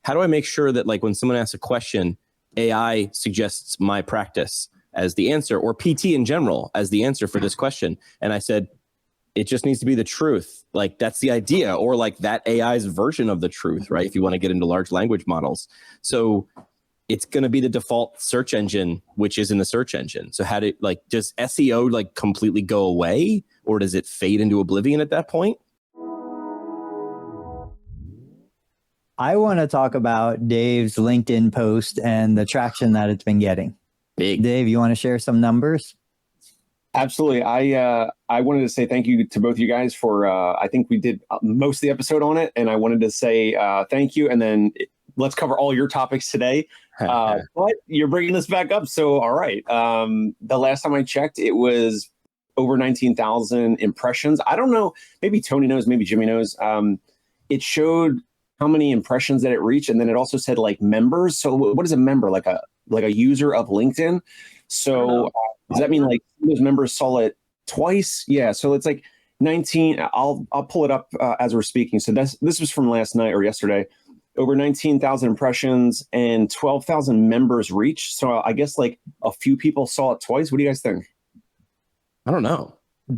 how do I make sure that like when someone asks a question, AI suggests my practice as the answer, or PT in general as the answer for this question? And I said, it just needs to be the truth. Like that's the idea, or like that AI's version of the truth, right? If you want to get into large language models. So it's going to be the default search engine, which is in the search engine. So does SEO like completely go away, or does it fade into oblivion at that point? I want to talk about Dave's LinkedIn post and the traction that it's been getting. Big. Dave, you want to share some numbers? Absolutely. I wanted to say thank you to both of you guys for, I think we did most of the episode on it, and I wanted to say thank you, and then let's cover all your topics today. But you're bringing this back up, so all right. The last time I checked, it was over 19,000 impressions. I don't know, maybe Tony knows, maybe Jimmy knows. It showed how many impressions that it reached, and then it also said like members. So what is a member? Like a user of LinkedIn? So does that mean like those members saw it twice? Yeah. So it's like 19. I'll pull it up as we're speaking. So this was from last night or yesterday. Over 19,000 impressions and 12,000 members reached. So I guess like a few people saw it twice. What do you guys think? I don't know.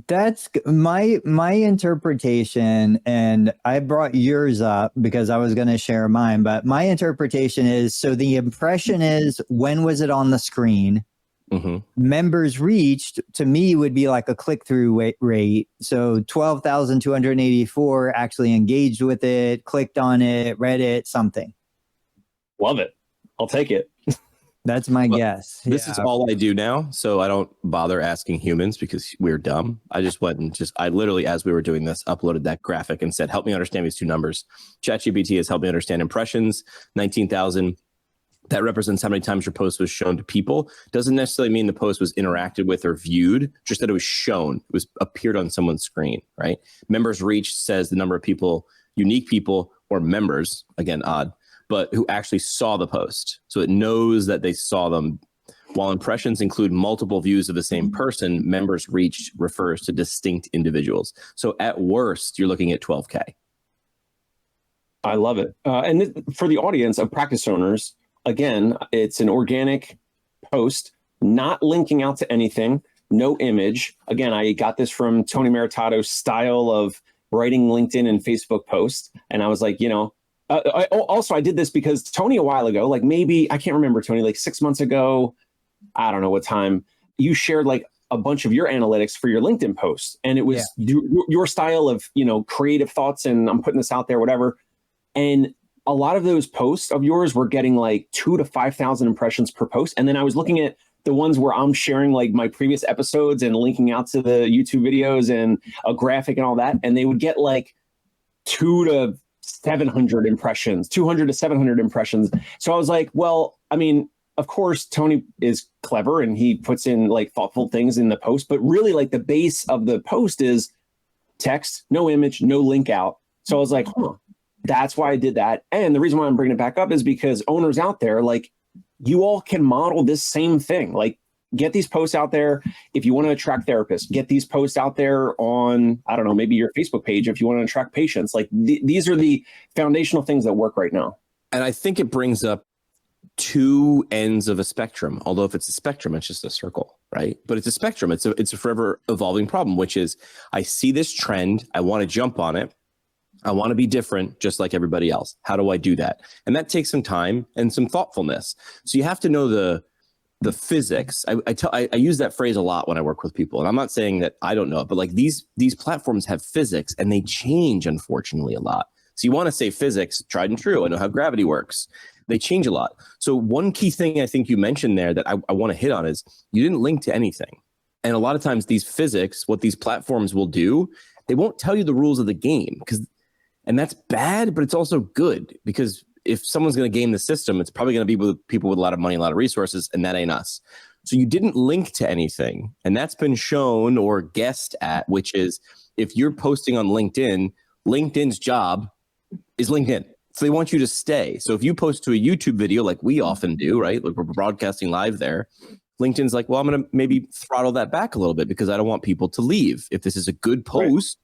That's my interpretation, and I brought yours up because I was going to share mine, but my interpretation is, so the impression is, when was it on the screen? Mm-hmm. Members reached, to me, would be like a click-through rate. So 12,284 actually engaged with it, clicked on it, read it, something. Love it. I'll take it. That's my guess. This is all I do now, so I don't bother asking humans because we're dumb. I just went and I literally, as we were doing this, uploaded that graphic and said, help me understand these two numbers. ChatGPT has helped me understand impressions, 19,000. That represents how many times your post was shown to people. Doesn't necessarily mean the post was interacted with or viewed, just that it was shown. It was appeared on someone's screen, right? Members reached says the number of people, unique people or members, again, odd, but who actually saw the post. So it knows that they saw them. While impressions include multiple views of the same person, members reached refers to distinct individuals. So at worst, you're looking at 12K. I love it. And for the audience of practice owners, again, it's an organic post, not linking out to anything, no image. Again, I got this from Tony Maritato's style of writing LinkedIn and Facebook posts. And I was like, I did this because Tony, a while ago, like maybe, I can't remember, Tony, like 6 months ago, I don't know what time, you shared like a bunch of your analytics for your LinkedIn posts. And it was your style of, creative thoughts, and I'm putting this out there, whatever. And a lot of those posts of yours were getting like 2,000 to 5,000 impressions per post. And then I was looking at the ones where I'm sharing like my previous episodes and linking out to the YouTube videos and a graphic and all that. And they would get like 200 to 700 impressions, 200 to 700 impressions. So I was like, well, I mean, of course, Tony is clever and he puts in like thoughtful things in the post, but really like the base of the post is text, no image, no link out. So I was like, that's why I did that. And the reason why I'm bringing it back up is because owners out there, like, you all can model this same thing. Like, get these posts out there. If you want to attract therapists, get these posts out there on, I don't know, maybe your Facebook page. If you want to attract patients, like these are the foundational things that work right now. And I think it brings up two ends of a spectrum. Although if it's a spectrum, it's just a circle, right? But it's a spectrum. It's a forever evolving problem, which is I see this trend. I want to jump on it. I want to be different, just like everybody else. How do I do that? And that takes some time and some thoughtfulness. So you have to know the physics. I use that phrase a lot when I work with people, and I'm not saying that I don't know it, but like these platforms have physics and they change, unfortunately, a lot. So you want to say physics, tried and true. I know how gravity works. They change a lot. So one key thing I think you mentioned there that I want to hit on is you didn't link to anything. And a lot of times these physics, what these platforms will do, they won't tell you the rules of the game, and that's bad, but it's also good, because if someone's going to game the system, it's probably going to be with people with a lot of money, a lot of resources, and that ain't us. So you didn't link to anything, and that's been shown or guessed at, which is if you're posting on LinkedIn, LinkedIn's job is LinkedIn. So they want you to stay. So if you post to a YouTube video like we often do, right? Like we're broadcasting live there. LinkedIn's like, well, I'm going to maybe throttle that back a little bit because I don't want people to leave. If this is a good post,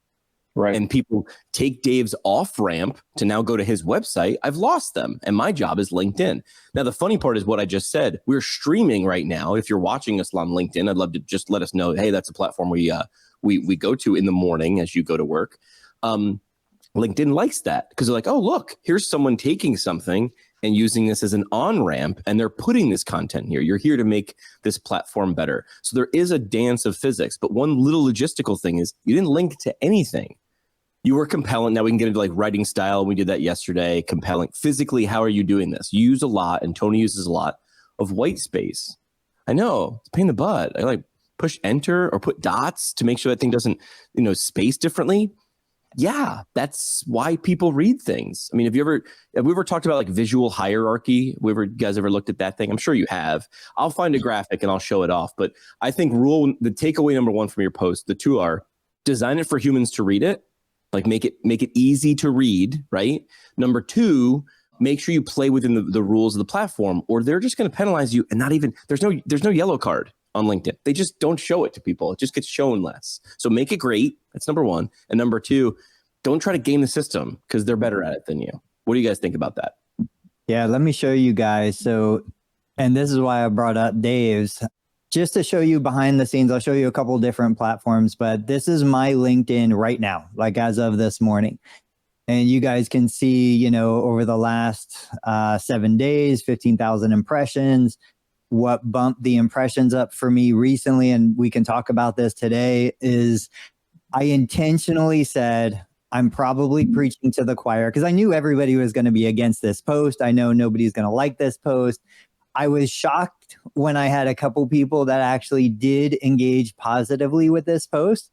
Right. and people take Dave's off ramp to now go to his website, I've lost them. And my job is LinkedIn. Now, the funny part is what I just said. We're streaming right now. If you're watching us on LinkedIn, I'd love to just let us know, hey, that's a platform we go to in the morning as you go to work. LinkedIn likes that because they're like, oh, look, here's someone taking something and using this as an on-ramp, and they're putting this content here. You're here to make this platform better. So there is a dance of physics, but one little logistical thing is you didn't link to anything. You were compelling. Now we can get into like writing style. We did that yesterday. Compelling. Physically, how are you doing this? You use a lot, and Tony uses a lot of white space. I know, it's a pain in the butt. I like push enter or put dots to make sure that thing doesn't, space differently. Yeah, that's why people read things. I mean, have we ever talked about like visual hierarchy? You guys ever looked at that thing? I'm sure you have. I'll find a graphic and I'll show it off. But I think the takeaway number one from your post, the two are design it for humans to read it. Like make it easy to read, right? Number two, make sure you play within the rules of the platform, or they're just going to penalize you. And not even there's no yellow card on LinkedIn. They just don't show it to people. It just gets shown less. So make it great. That's number one. And number two, don't try to game the system because they're better at it than you. What do you guys think about that? Yeah, let me show you guys. So, and this is why I brought up Dave's. Just to show you behind the scenes, I'll show you a couple different platforms, but this is my LinkedIn right now, like as of this morning. And you guys can see, over the last 7 days, 15,000 impressions. What bumped the impressions up for me recently, and we can talk about this today, is I intentionally said, I'm probably preaching to the choir because I knew everybody was going to be against this post. I know nobody's going to like this post. I was shocked when I had a couple people that actually did engage positively with this post.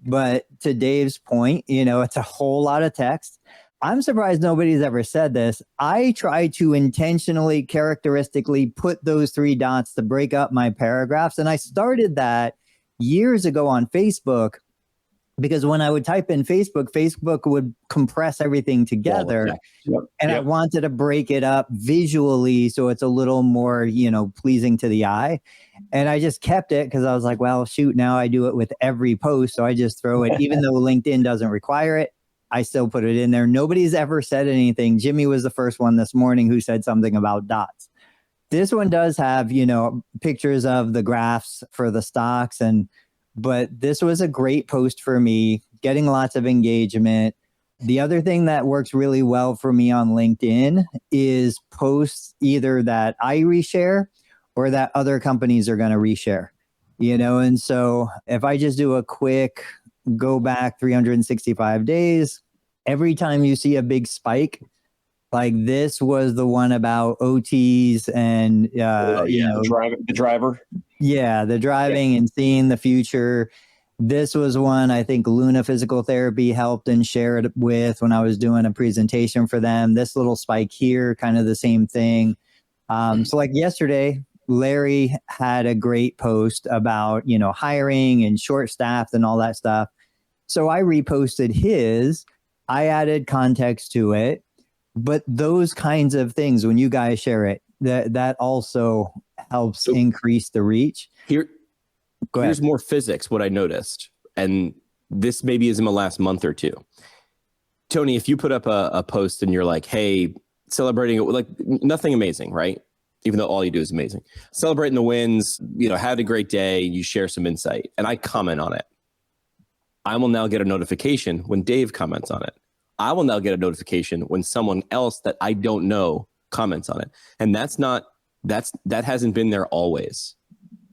But to Dave's point, it's a whole lot of text. I'm surprised nobody's ever said this. I try to intentionally, characteristically put those 3 dots to break up my paragraphs. And I started that years ago on Facebook because when I would type in Facebook would compress everything together. And I wanted to break it up visually so it's a little more, pleasing to the eye. And I just kept it because I was like, well, shoot, now I do it with every post. So I just throw it, even though LinkedIn doesn't require it, I still put it in there. Nobody's ever said anything. Jimmy was the first one this morning who said something about dots. This one does have, pictures of the graphs for the stocks but this was a great post for me, getting lots of engagement. The other thing that works really well for me on LinkedIn is posts either that I reshare or that other companies are going to reshare, and so if I just do a quick go back 365 days, every time you see a big spike, like this was the one about OTs and, the driver. Yeah, the driving and seeing the future. This was one I think Luna Physical Therapy helped and shared with when I was doing a presentation for them. This little spike here, kind of the same thing. So like yesterday, Larry had a great post about, hiring and short staffed and all that stuff. So I reposted his, I added context to it, but those kinds of things, when you guys share it, that also helps increase the reach. Here's more physics, what I noticed, and this maybe is in the last month or two. Tony, if you put up a post and you're like, hey, celebrating, like nothing amazing, right? Even though all you do is amazing. Celebrating the wins, had a great day, you share some insight, and I comment on it. I will now get a notification when Dave comments on it. I will now get a notification when someone else that I don't know comments on it. And that hasn't been there always,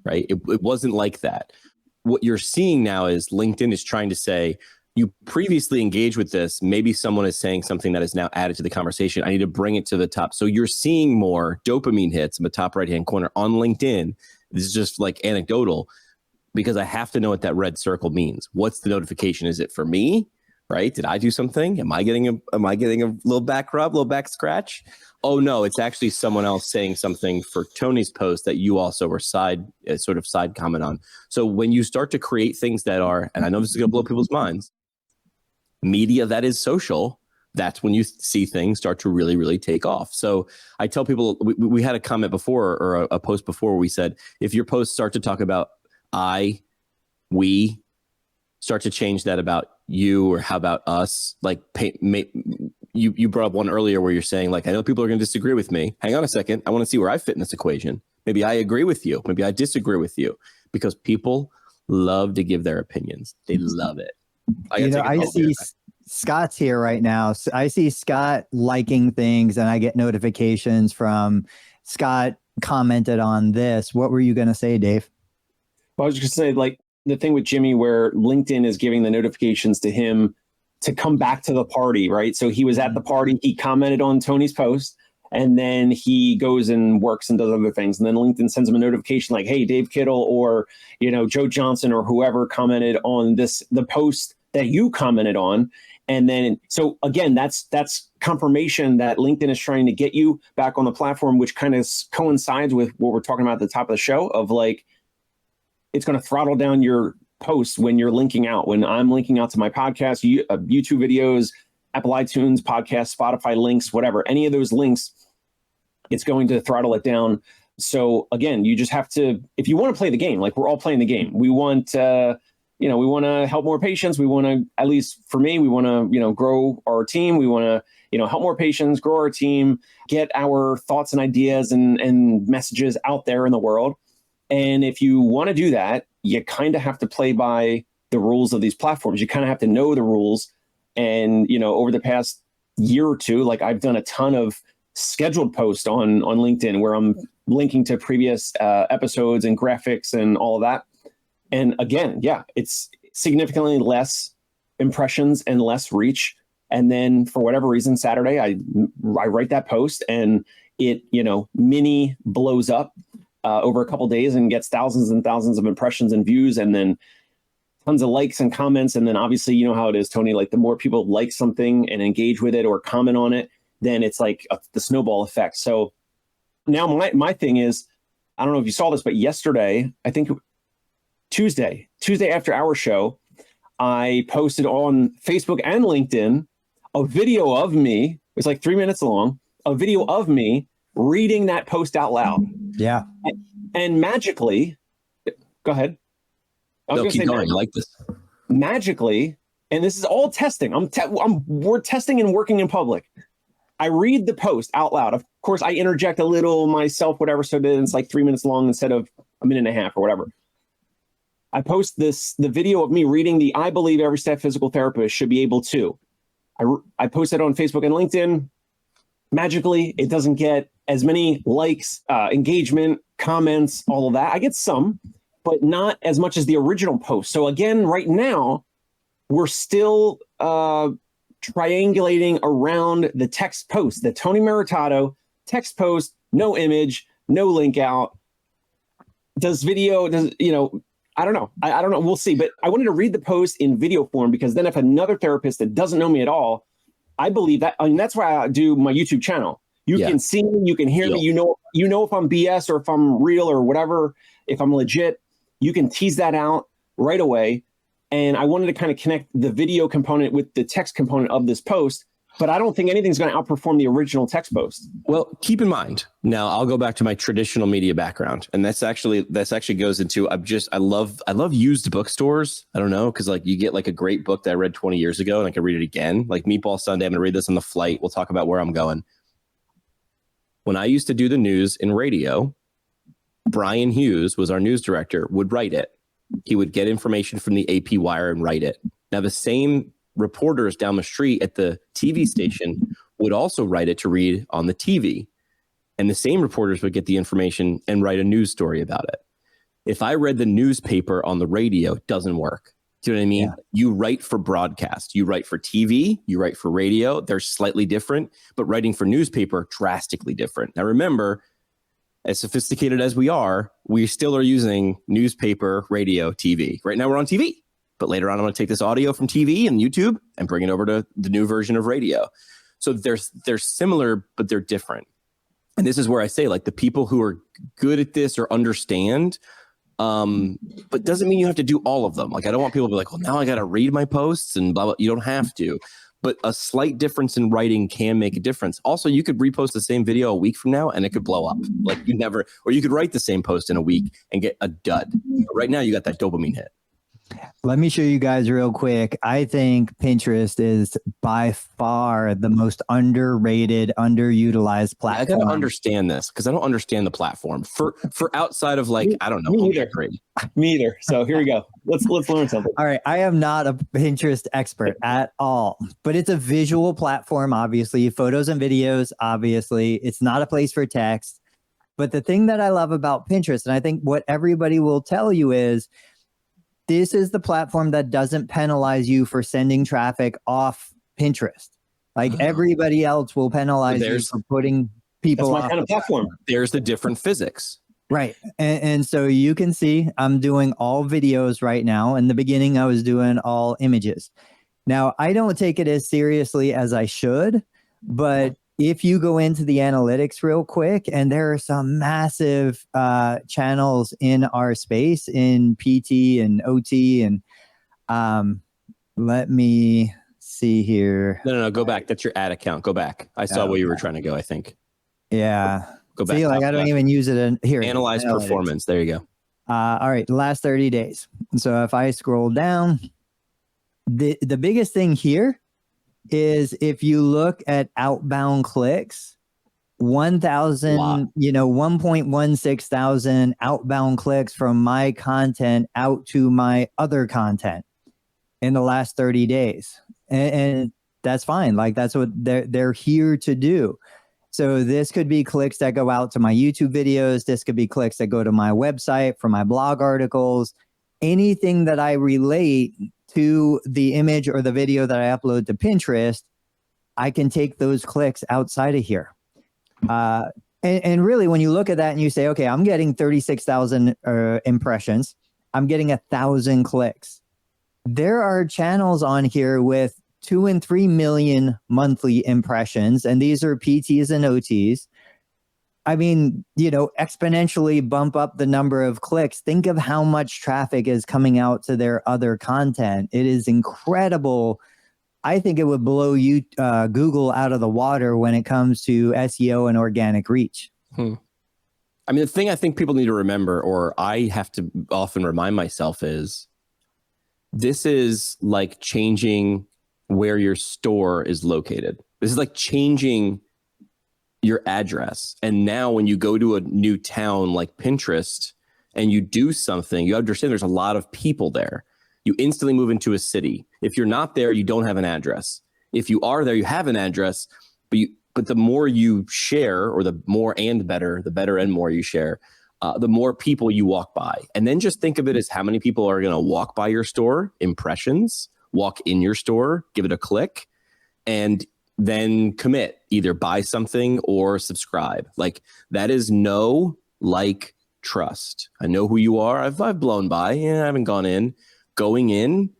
right? It wasn't like that. What you're seeing now is LinkedIn is trying to say, you previously engaged with this. Maybe someone is saying something that is now added to the conversation. I need to bring it to the top. So you're seeing more dopamine hits in the top right-hand corner on LinkedIn. This is just like anecdotal because I have to know what that red circle means. What's the notification? Is it for me? Right? Did I do something? Am I getting a little back rub, little back scratch? Oh no, it's actually someone else saying something for Tony's post that you also were side comment on. So when you start to create things that are, and I know this is going to blow people's minds, media that is social, that's when you see things start to really, really take off. So I tell people, we had a comment before or a post before where we said, if your posts start to talk about we, start to change that about you, or how about us? Like you brought up one earlier where you're saying like, I know people are going to disagree with me. Hang on a second. I want to see where I fit in this equation. Maybe I agree with you. Maybe I disagree with you, because people love to give their opinions. They love it. I see Scott's here right now. So I see Scott liking things, and I get notifications from Scott commented on this. What were you going to say, Dave? Well, I was just going to say, like, the thing with Jimmy where LinkedIn is giving the notifications to him to come back to the party, right? So he was at the party, he commented on Tony's post, and then he goes and works and does other things. And then LinkedIn sends him a notification like, hey, Dave Kittle or, Joe Johnson or whoever commented on the post that you commented on. And then, so again, that's confirmation that LinkedIn is trying to get you back on the platform, which kind of coincides with what we're talking about at the top of the show of like, it's going to throttle down your posts when you're linking out. When I'm linking out to my podcast, YouTube videos, Apple iTunes, podcast, Spotify links, whatever, any of those links, it's going to throttle it down. So again, you just have to, if you want to play the game, like we're all playing the game, we want, we want to help more patients. We want to, at least for me, we want to, grow our team. We want to, help more patients, grow our team, get our thoughts and ideas and messages out there in the world. And if you want to do that, you kind of have to play by the rules of these platforms. You kind of have to know the rules. And, over the past year or two, like I've done a ton of scheduled posts on LinkedIn where I'm linking to previous episodes and graphics and all of that. And again, yeah, it's significantly less impressions and less reach. And then for whatever reason, Saturday, I write that post and it, mini blows up over a couple of days and gets thousands and thousands of impressions and views, and then tons of likes and comments. And then obviously, you know how it is, Tony, like the more people like something and engage with it or comment on it, then it's like the snowball effect. So now my thing is, I don't know if you saw this, but yesterday, I think Tuesday after our show, I posted on Facebook and LinkedIn a video of me. It was like 3 minutes long, a video of me reading that post out loud. Yeah. And magically, go ahead. Keep going. I like this. Magically, and this is all testing. We're testing and working in public. I read the post out loud. Of course, I interject a little myself, whatever. So then it's like 3 minutes long instead of a minute and a half or whatever. I post the video of me reading I believe every step physical therapist should be able to. I post it on Facebook and LinkedIn. Magically, it doesn't get as many likes, engagement, comments, all of that. I get some, but not as much as the original post. So again, right now, we're still triangulating around the text post, the Tony Maritato text post, no image, no link out. I don't know. I don't know. We'll see. But I wanted to read the post in video form because then if another therapist that doesn't know me at all, I believe that, that's why I do my YouTube channel. You can see me, you can hear me, you know if I'm BS or if I'm real or whatever, if I'm legit, you can tease that out right away. And I wanted to kind of connect the video component with the text component of this post, but I don't think anything's going to outperform the original text post. Well, keep in mind, now I'll go back to my traditional media background. And that's actually goes into, I love used bookstores. I don't know, because like you get like a great book that I read 20 years ago and I can read it again. Like Meatball Sunday, I'm going to read this on the flight. We'll talk about where I'm going. When I used to do the news in radio, Brian Hughes was our news director, would write it. He would get information from the AP Wire and write it. Now, the same reporters down the street at the TV station would also write it to read on the TV. And the same reporters would get the information and write a news story about it. If I read the newspaper on the radio, it doesn't work. Do you know what I mean? Yeah. You write for broadcast, you write for TV, you write for radio. They're slightly different, but writing for newspaper, drastically different. Now, remember, as sophisticated as we still are using newspaper, radio, TV. Right now we're on TV, but later on I'm going to take this audio from TV and YouTube and bring it over to the new version of radio. So they're similar, but they're different. And this is where I say, like, the people who are good at this or understand, but doesn't mean you have to do all of them. Like, I don't want people to be like, well, now I got to read my posts and blah, blah. You don't have to. But a slight difference in writing can make a difference. Also, you could repost the same video a week from now and it could blow up. Like or you could write the same post in a week and get a dud. But right now, you got that dopamine hit. Let me show you guys real quick. I think Pinterest is by far the most underrated, underutilized I platform. got to understand this because I don't understand the platform for outside of like, I don't know. Me either. Me either. So here we go. Let's learn something. All right. I am not a Pinterest expert at all, but it's a visual platform, obviously. Photos and videos, obviously. It's not a place for text. But the thing that I love about Pinterest, and I think what everybody will tell you is, this is the platform that doesn't penalize you for sending traffic off Pinterest. Like everybody else will penalize you for putting people That's my off kind of platform. There's the different physics. Right. And so you can see I'm doing all videos right now. In the beginning, I was doing all images. Now, I don't take it as seriously as I should, but if you go into the analytics real quick, and there are some massive channels in our space in PT and OT, and let me see here. No, go back. That's your ad account. Go back. I saw where you were trying to go, I think. Yeah. Go back. See, like I don't even use it in here. Analyze performance. There you go. All right, the last 30 days. So if I scroll down, the biggest thing here is if you look at outbound clicks, 1,000, 1.16 thousand outbound clicks from my content out to my other content in the last 30 days. And that's fine. Like that's what they're here to do. So this could be clicks that go out to my YouTube videos. This could be clicks that go to my website for my blog articles, anything that I relate to the image or the video that I upload to Pinterest. I can take those clicks outside of here. And really, when you look at that and you say, okay, I'm getting 36,000 impressions, I'm getting 1,000 clicks. There are channels on here with 2 and 3 million monthly impressions, and these are PTs and OTs. I mean, exponentially bump up the number of clicks. Think of how much traffic is coming out to their other content. It is incredible. I think it would blow Google out of the water when it comes to SEO and organic reach. I mean, the thing I think people need to remember, or I have to often remind myself, is this is like changing where your store is located. This is like changing your address. And now when you go to a new town like Pinterest and you do something, you understand there's a lot of people there. You instantly move into a city. If you're not there, you don't have an address. If you are there, you have an address, but the more you share, or the more and better, the better and more you share, the more people you walk by. And then just think of it as how many people are going to walk by your store, impressions, walk in your store, give it a click, and then commit, either buy something or subscribe. Like that is know, like, trust. I know who you are. I've blown by. I haven't gone in. Going in,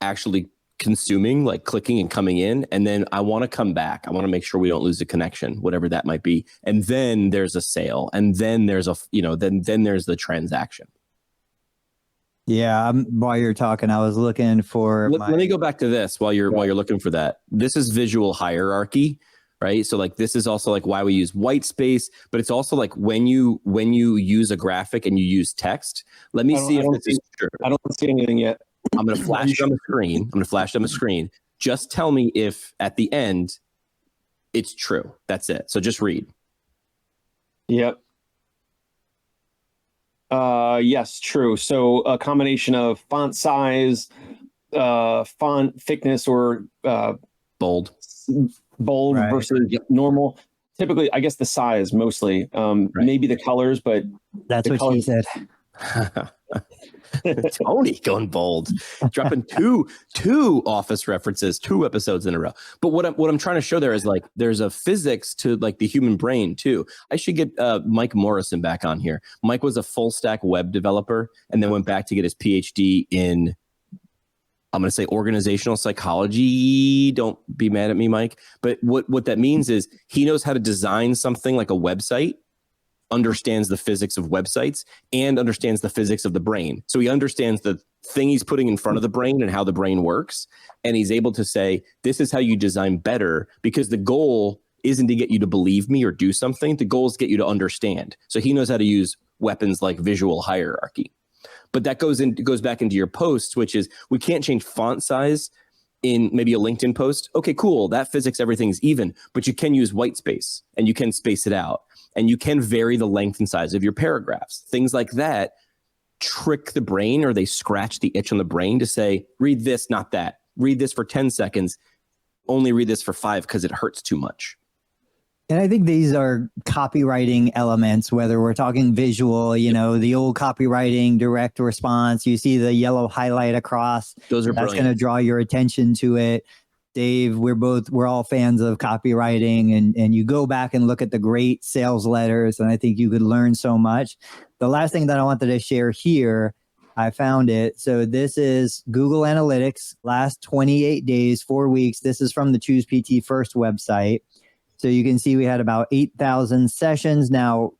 actually consuming, like clicking and coming in, and then I want to come back. I want to make sure we don't lose a connection, whatever that might be. And then there's a sale, and then there's then there's the transaction. Yeah, while you're talking, I was looking for. Let me go back to this while you're looking for that. This is visual hierarchy, right? So like this is also like why we use white space, but it's also like when you use a graphic and you use text. Let me see if this is true. I don't see anything yet. I'm going to flash it on the screen. Just tell me if at the end it's true. That's it. So just read. Yep. Yes, true. So a combination of font size, font thickness, or bold right, versus normal. Typically, I guess the size mostly, right, maybe the colors, but that's what she said. Tony going bold, dropping two office references, 2 episodes in a row. But what I'm trying to show there is like there's a physics to like the human brain too. I should get Mike Morrison back on here. Mike was a full stack web developer and then went back to get his PhD in, I'm going to say, organizational psychology. Don't be mad at me, Mike. But what that means is he knows how to design something like a website, understands the physics of websites, and understands the physics of the brain. So he understands the thing he's putting in front of the brain and how the brain works. And he's able to say, this is how you design better, because the goal isn't to get you to believe me or do something. The goal is to get you to understand. So he knows how to use weapons like visual hierarchy. But that goes back into your posts, which is we can't change font size in maybe a LinkedIn post. Okay, cool. That physics, everything's even, but you can use white space and you can space it out and you can vary the length and size of your paragraphs. Things like that trick the brain, or they scratch the itch on the brain to say, read this, not that. Read this for 10 seconds. Only read this for 5 because it hurts too much. And I think these are copywriting elements, whether we're talking visual, the old copywriting, direct response, you see the yellow highlight across. Those are That's going to draw your attention to it. Dave, we're all fans of copywriting, and you go back and look at the great sales letters, and I think you could learn so much. The last thing that I wanted to share here, I found it. So this is Google Analytics, last 28 days, 4 weeks. This is from the Choose PT First website. So you can see we had about 8,000 sessions. Now,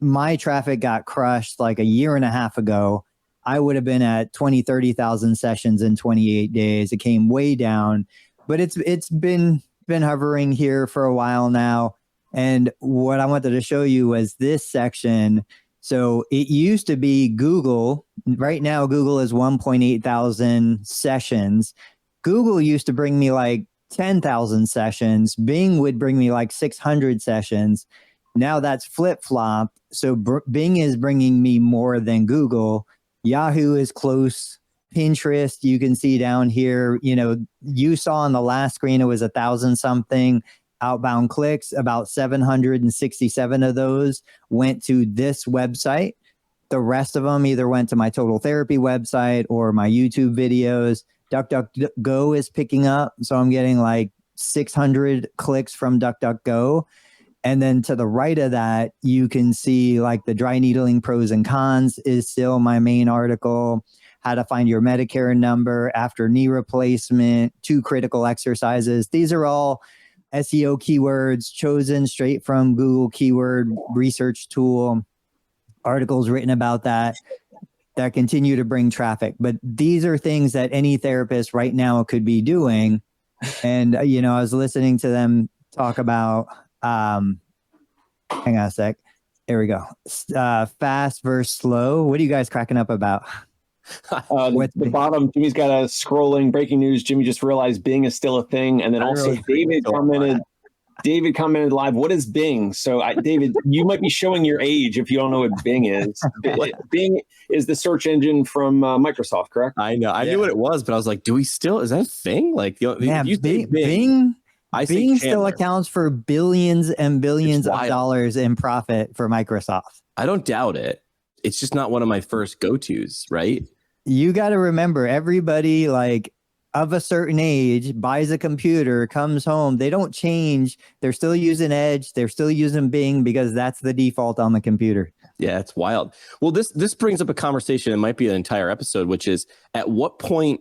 my traffic got crushed like a year and a half ago. I would have been at 20, 30,000 sessions in 28 days. It came way down, but it's been hovering here for a while now. And what I wanted to show you was this section. So it used to be Google. Right now, Google is 1.8 thousand sessions. Google used to bring me like 10,000 sessions. Bing would bring me like 600 sessions. Now that's flip-flopped. So Bing is bringing me more than Google. Yahoo is close. Pinterest, you can see down here, you saw on the last screen, it was 1,000 something outbound clicks. About 767 of those went to this website. The rest of them either went to my Total Therapy website or my YouTube videos. DuckDuckGo is picking up. So I'm getting like 600 clicks from DuckDuckGo. And then to the right of that, you can see like the dry needling pros and cons is still my main article. How to find your Medicare number after knee replacement, 2 critical exercises. These are all SEO keywords chosen straight from Google Keyword Research Tool. Articles written about that continue to bring traffic. But these are things that any therapist right now could be doing. And, I was listening to them talk about, hang on a sec. There we go. Fast versus slow. What are you guys cracking up about? The bottom, Jimmy's got a scrolling breaking news. Jimmy just realized Bing is still a thing. And then also David commented live, what is Bing? So David, you might be showing your age if you don't know what Bing is. Bing is the search engine from Microsoft, correct? I know. I knew what it was, but I was like, is that a thing? Like, Bing still accounts for billions and billions of dollars in profit for Microsoft. I don't doubt it. It's just not one of my first go-tos, right? You got to remember, everybody like of a certain age buys a computer, comes home, they don't change. They're still using Edge. They're still using Bing because that's the default on the computer. Yeah, it's wild. Well, this brings up a conversation. It might be an entire episode, which is at what point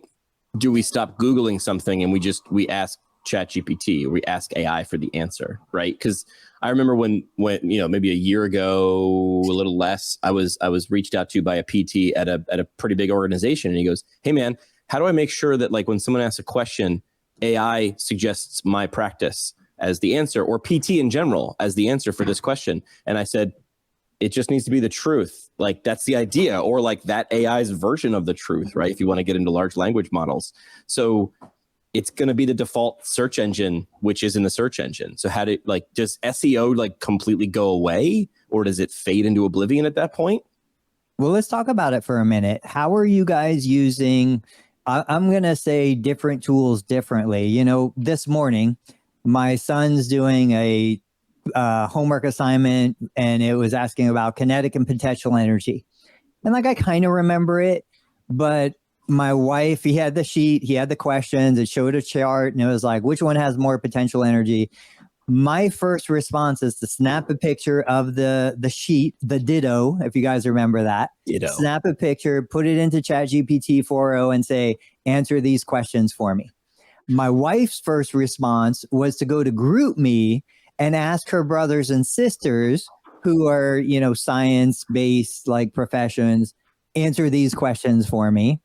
do we stop Googling something and we ask ChatGPT or we ask AI for the answer, right? Because I remember when maybe a year ago, a little less, I was reached out to by a PT at a pretty big organization, and he goes, "Hey man, how do I make sure that like when someone asks a question, AI suggests my practice as the answer, or PT in general as the answer for this question?" And I said, it just needs to be the truth. Like that's the idea, or like that AI's version of the truth, right? If you want to get into large language models. So it's going to be the default search engine, which is in the search engine. So does SEO like completely go away, or does it fade into oblivion at that point? Well, let's talk about it for a minute. How are you guys using, I'm going to say different tools differently. This morning, my son's doing a homework assignment, and it was asking about kinetic and potential energy. And like, I kind of remember it, but my wife, he had the sheet, he had the questions, it showed a chart, and it was like, which one has more potential energy? My first response is to snap a picture of the sheet, the ditto, if you guys remember that. Ditto. Snap a picture, put it into ChatGPT 4.0 and say, answer these questions for me. My wife's first response was to go to GroupMe and ask her brothers and sisters who are, science-based like professions, answer these questions for me.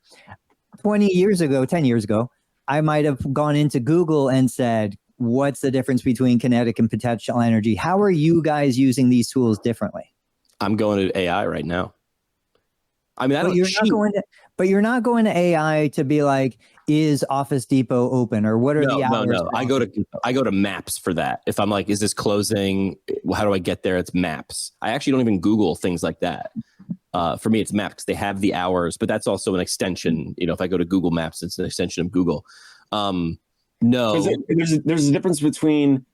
10 years ago, I might have gone into Google and said, what's the difference between kinetic and potential energy? How are you guys using these tools differently? I'm going to AI right now. I mean, I But don't you're cheat. not going to, but you're not going to AI to be like, is Office Depot open, or what are the hours? No. for I go to Maps for that. If I'm like, is this closing? How do I get there? It's Maps. I actually don't even Google things like that. For me, it's Maps because they have the hours, but that's also an extension. You know, if I go to Google Maps, it's an extension of Google. No, There's a difference between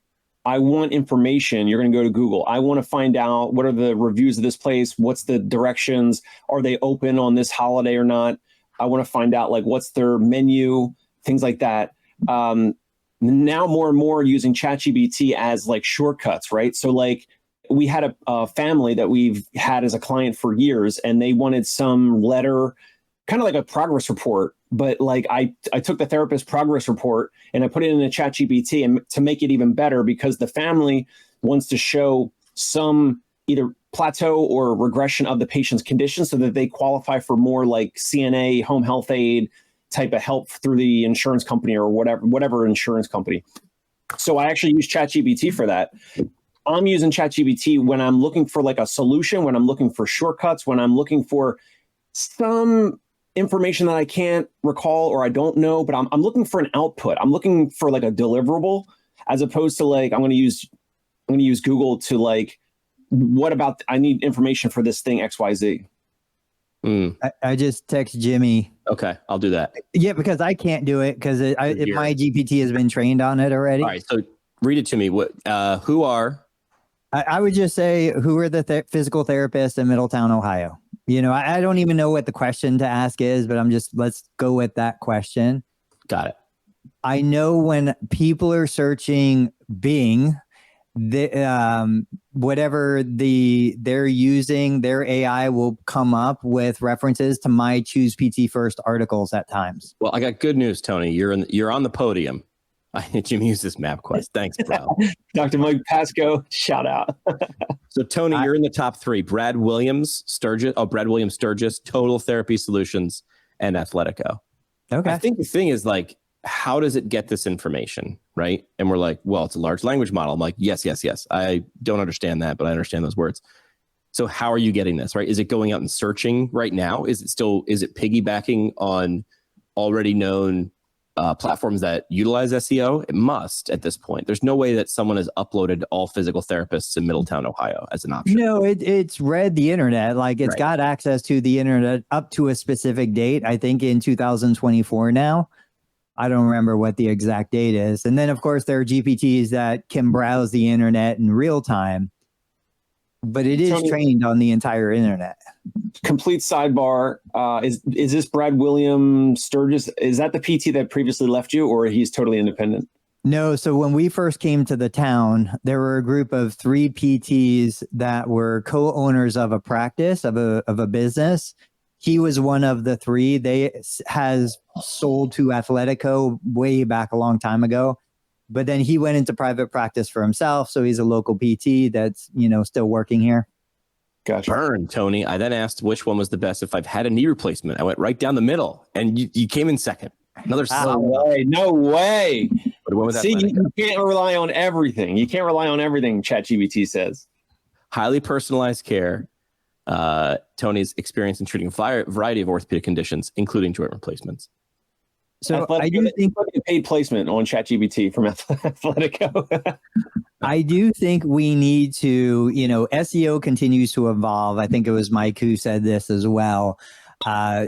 I want information. You're going to go to Google. I want to find out what are the reviews of this place. What's the directions? Are they open on this holiday or not? I want to find out like what's their menu, things like that. Now more and more using ChatGPT as like shortcuts, right? So like we had a family that we've had as a client for years, and they wanted some letter, kind of like a progress report. But like I took the therapist progress report and I put it in a ChatGPT and to make it even better, because the family wants to show some either plateau or regression of the patient's condition so that they qualify for more like CNA, home health aid type of help through the insurance company or whatever insurance company. So I actually use ChatGPT for that. I'm using ChatGPT when I'm looking for like a solution, when I'm looking for shortcuts, when I'm looking for some information that I can't recall or I don't know, but I'm looking for an output. I'm looking for like a deliverable, as opposed to like I'm going to use Google to like, what about I need information for this thing XYZ. I just text Jimmy. Okay, I'll do that. Yeah, because I can't do it because my GPT has been trained on it already. All right, so read it to me. What? Who are? I would just say, who are the physical therapists in Middletown, Ohio? You know, I don't even know what the question to ask is, but let's go with that question. Got it. I know when people are searching Bing, whatever they're using, their AI will come up with references to my Choose PT First articles at times. Well, I got good news, Tony. You're on the podium. Jimmy used this MapQuest. Thanks, bro. Dr. Mike Pasco, shout out. So, Tony, you're in the top three. Brad Williams Sturgis, Total Therapy Solutions, and Athletico. Okay. I think the thing is like, how does it get this information, right? And we're like, well, it's a large language model. I'm like, yes. I don't understand that, but I understand those words. So how are you getting this, right? Is it going out and searching right now? Is it piggybacking on already known platforms that utilize SEO? It must at this point. There's no way that someone has uploaded all physical therapists in Middletown, Ohio as an option. No, it's read the internet. Like it's got access to the internet up to a specific date. I think in 2024 now. I don't remember what the exact date is. And then, of course, there are GPTs that can browse the internet in real time. But it is trained on the entire internet. Complete sidebar. Is this Brad William Sturgis? Is that the PT that previously left you, or he's totally independent? No. So when we first came to the town, there were a group of 3 PTs that were co-owners of a practice, of a business. He was one of the 3. They has sold to Athletico way back a long time ago. But then he went into private practice for himself. So he's a local PT that's, still working here. Gotcha. Burn, Tony. I then asked which one was the best if I've had a knee replacement. I went right down the middle, and you came in second. Another No way. But see, you can't rely on everything. You can't rely on everything ChatGPT says. Highly personalized care. Tony's experience in treating a variety of orthopedic conditions, including joint replacements. So I do think paid placement on ChatGPT from Athletico. I do think we need to, SEO continues to evolve. I think it was Mike who said this as well.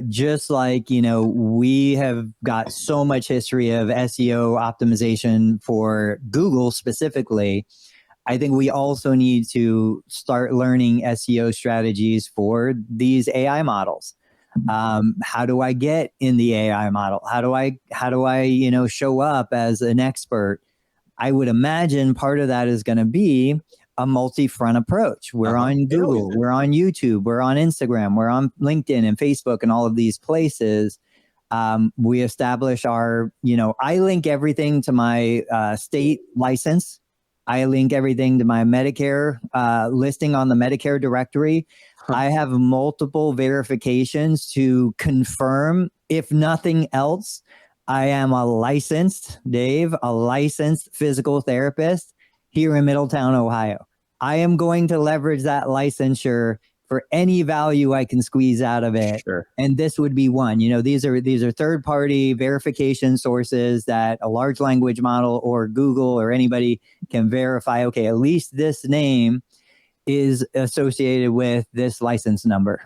Just like, we have got so much history of SEO optimization for Google specifically. I think we also need to start learning SEO strategies for these AI models. How do I get in the AI model? How do I show up as an expert? I would imagine part of that is going to be a multi-front approach. We're on Google, we're on YouTube, we're on Instagram, we're on LinkedIn and Facebook and all of these places. We establish our, I link everything to my state license. I link everything to my Medicare listing on the Medicare directory. I have multiple verifications to confirm, if nothing else, I am a licensed physical therapist here in Middletown, Ohio. I am going to leverage that licensure for any value I can squeeze out of it. Sure. And this would be one. You know, these are third-party verification sources that a large language model or Google or anybody can verify, okay, at least this name is associated with this license number.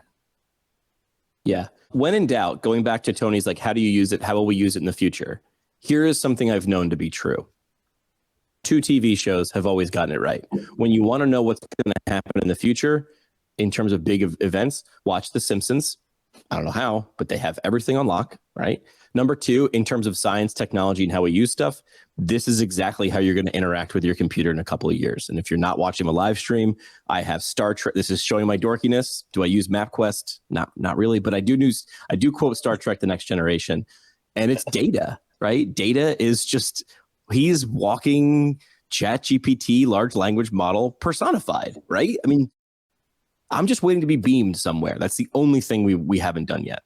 Yeah. When in doubt, going back to Tony's, like, how do you use it? How will we use it in the future? Here is something I've known to be true. 2 TV shows have always gotten it right. When you want to know what's going to happen in the future, in terms of big events, watch The Simpsons. I don't know how, but they have everything on lock, right? Number 2, in terms of science, technology, and how we use stuff, this is exactly how you're going to interact with your computer in a couple of years. And if you're not watching a live stream, I have Star Trek. This is showing my dorkiness. Do I use MapQuest? Not really, but I do quote Star Trek: The Next Generation, and it's Data, right? Data is just, he's walking ChatGPT large language model personified, right? I mean, I'm just waiting to be beamed somewhere. That's the only thing we haven't done yet.